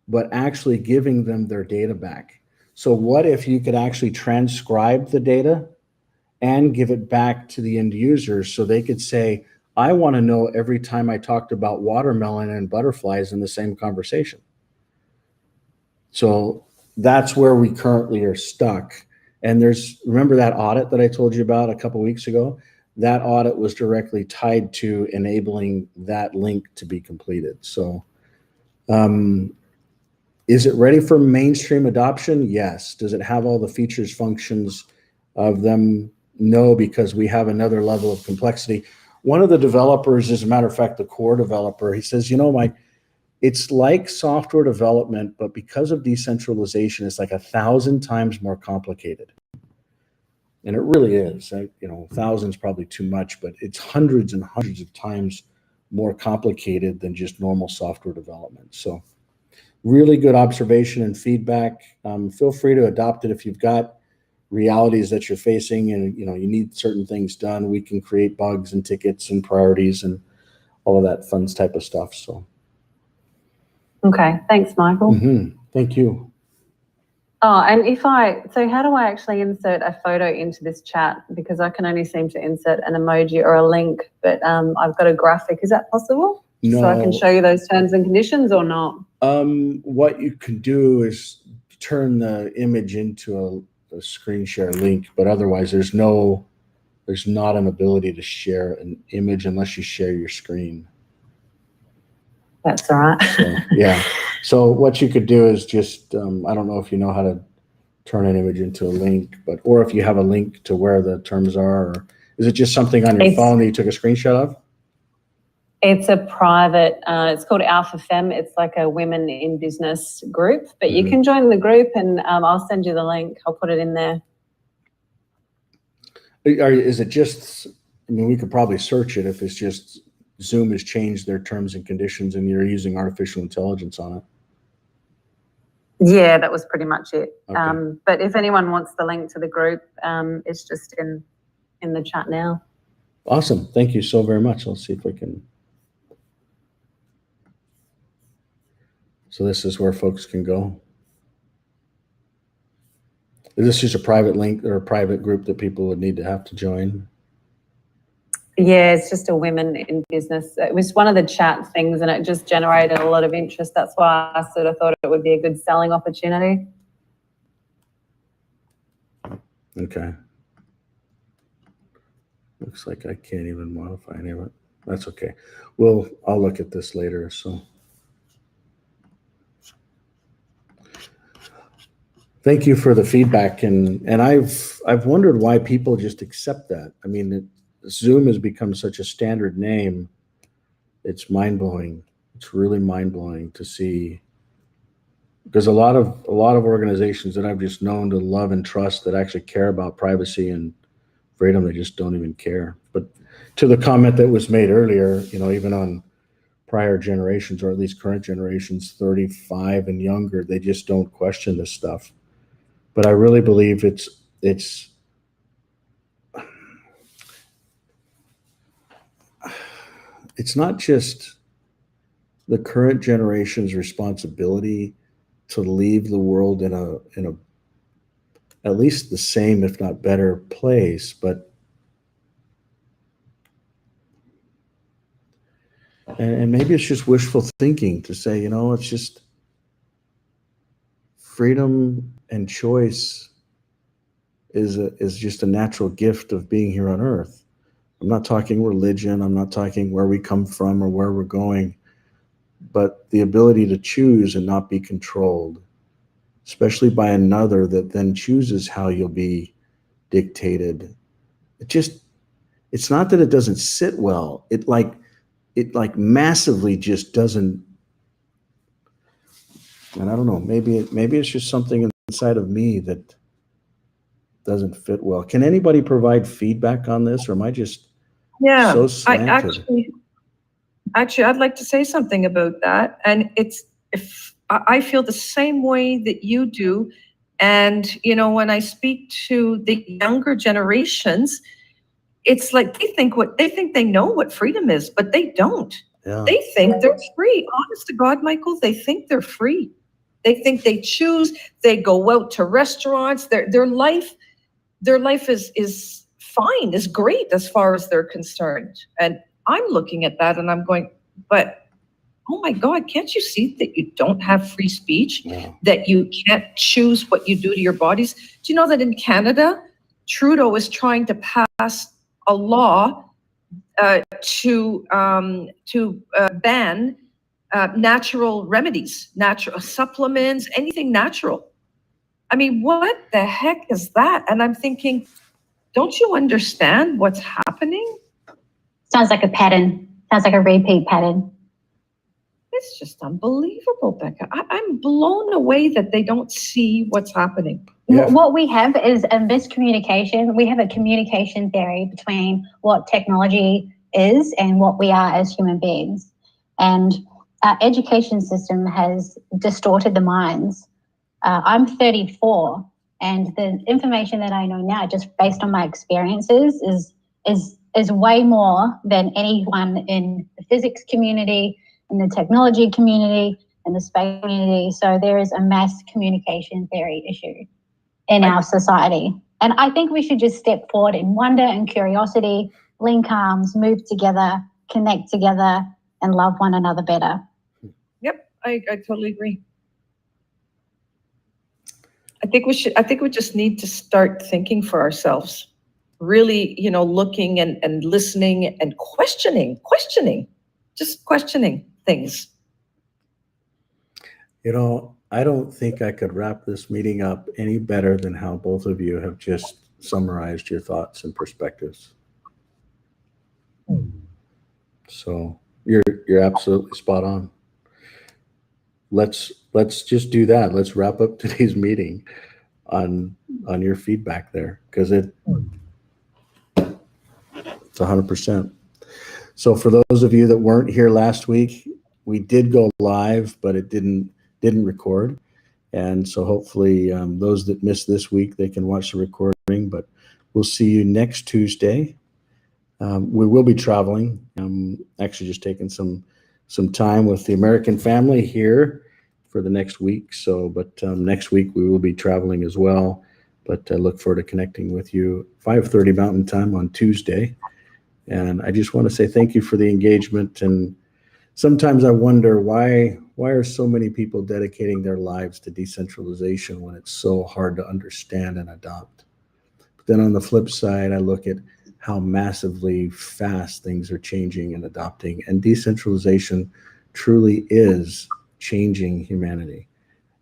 but actually giving them their data back. So what if you could actually transcribe the data and give it back to the end users so they could say, I want to know every time I talked about watermelon and butterflies in the same conversation. So that's where we currently are stuck. And remember that audit that I told you about a couple of weeks ago? That audit was directly tied to enabling that link to be completed. So is it ready for mainstream adoption? Yes. Does it have all the features, functions of them? No, because we have another level of complexity. One of the developers, as a matter of fact, the core developer, he says, Mike, it's like software development, but because of decentralization, it's like 1,000 times more complicated. And it really is. 1,000 is probably too much, but it's hundreds and hundreds of times more complicated than just normal software development. So really good observation and feedback. Feel free to adopt it if you've got realities that you're facing and you need certain things done. We can create bugs and tickets and priorities and all of that fun type of stuff. So okay, thanks, Michael. Thank you. Oh, and so how do I actually insert a photo into this chat? Because I can only seem to insert an emoji or a link, but I've got a graphic. Is that possible? No. So I can show you those terms and conditions or not? What you can do is turn the image into a screen share link, but otherwise there's not an ability to share an image unless you share your screen. That's all right. So, yeah. So what you could do is just, I don't know if you know how to turn an image into a link, or if you have a link to where the terms are, or is it just something on your phone that you took a screenshot of? It's a private, it's called Alpha Femme. It's like a women in business group, but you can join the group, and I'll send you the link. I'll put it in there. Is it just, I mean, we could probably search it if it's just Zoom has changed their terms and conditions and you're using artificial intelligence on it. Yeah, that was pretty much it. Okay. But if anyone wants the link to the group, it's just in the chat now. Awesome. Thank you so very much. I'll see if I can. So this is where folks can go. Is this just a private link or a private group that people would need to have to join? Yeah, it's just a women in business. It was one of the chat things, and it just generated a lot of interest. That's why I sort of thought it would be a good selling opportunity. Okay. Looks like I can't even modify any of it. That's okay. Well, I'll look at this later. So thank you for the feedback. And I've wondered why people just accept that. I mean, Zoom has become such a standard name. It's mind-blowing. It's really mind-blowing to see, because a lot of organizations that I've just known to love and trust that actually care about privacy and freedom, they just don't even care. But to the comment that was made earlier, you know, even on prior generations, or at least current generations, 35 and younger, they just don't question this stuff. But I really believe it's not just the current generation's responsibility to leave the world in a at least the same, if not better, place, but and maybe it's just wishful thinking to say, you know, it's just freedom and choice is just a natural gift of being here on Earth. I'm not talking religion. I'm not talking where we come from or where we're going, but the ability to choose and not be controlled, especially by another that then chooses how you'll be dictated. It's not that it doesn't sit well. It massively just doesn't. And I don't know, maybe it's just something inside of me that doesn't fit well. Can anybody provide feedback on this, or am I just so slanted? Actually, I'd like to say something about that. And I feel the same way that you do. And, you know, when I speak to the younger generations, it's like they think they know what freedom is, but they don't. Yeah. They think they're free. Honest to God, Michael, they think they're free. They think they choose. They go out to restaurants. Their life is fine, is great as far as they're concerned. And I'm looking at that and I'm going, but oh my God, can't you see that you don't have free speech? Yeah. That you can't choose what you do to your bodies? Do you know that in Canada, Trudeau is trying to pass a law to ban natural remedies, natural supplements, anything natural? I mean, what the heck is that? And I'm thinking, don't you understand what's happening? Sounds like a pattern. Sounds like a repeat pattern. It's just unbelievable, Becca. I'm blown away that they don't see what's happening. Yeah. What we have is a miscommunication. We have a communication theory between what technology is and what we are as human beings. And our education system has distorted the minds. I'm 34, and the information that I know now, just based on my experiences, is way more than anyone in the physics community, in the technology community, in the space community. So there is a mass communication theory issue in our society. And I think we should just step forward in wonder and curiosity, link arms, move together, connect together, and love one another better. Yep, I totally agree. I think we just need to start thinking for ourselves, really, you know, looking and listening and questioning, just questioning things. You know, I don't think I could wrap this meeting up any better than how both of you have just summarized your thoughts and perspectives. So You're absolutely spot on. Let's just do that. Let's wrap up today's meeting on your feedback there, because it's 100%. So for those of you that weren't here last week, we did go live, but it didn't record. And so hopefully those that missed this week, they can watch the recording, but we'll see you next Tuesday. We will be traveling. Actually just taking some time with the American family here for the next week. So, but next week we will be traveling as well. But I look forward to connecting with you 5:30 Mountain Time on Tuesday. And I just want to say thank you for the engagement. And sometimes I wonder why are so many people dedicating their lives to decentralization when it's so hard to understand and adopt. But then on the flip side, I look at how massively fast things are changing and adopting, and decentralization truly is changing humanity.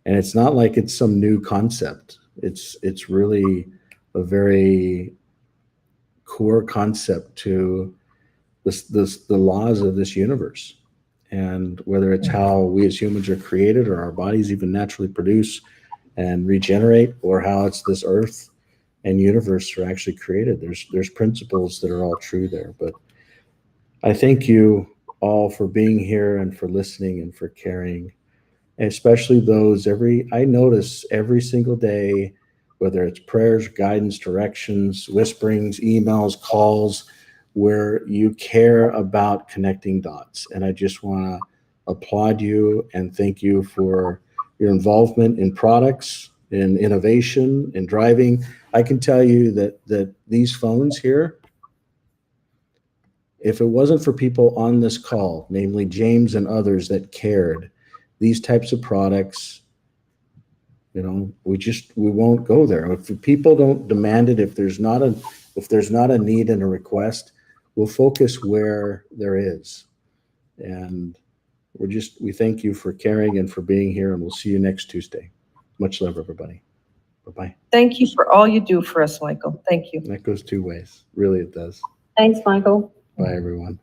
And it's not like it's some new concept. It's really a very core concept to the laws of this universe. And whether it's how we as humans are created, or our bodies even naturally produce and regenerate, or how it's this earth and universe are actually created, there's principles that are all true there. But I thank you all for being here and for listening and for caring, and especially those I notice every single day, whether it's prayers, guidance, directions, whisperings, emails, calls, where you care about connecting dots. And I just want to applaud you and thank you for your involvement in products, in innovation, in driving. I can tell you that these phones here, if it wasn't for people on this call, namely James and others that cared, these types of products, we won't go there. If people don't demand it, if there's not a need and a request, we'll focus where there is. And we thank you for caring and for being here, and we'll see you next Tuesday. Much love, everybody. Bye-bye. Thank you for all you do for us, Michael. Thank you. That goes two ways. Really, it does. Thanks, Michael. Bye, everyone.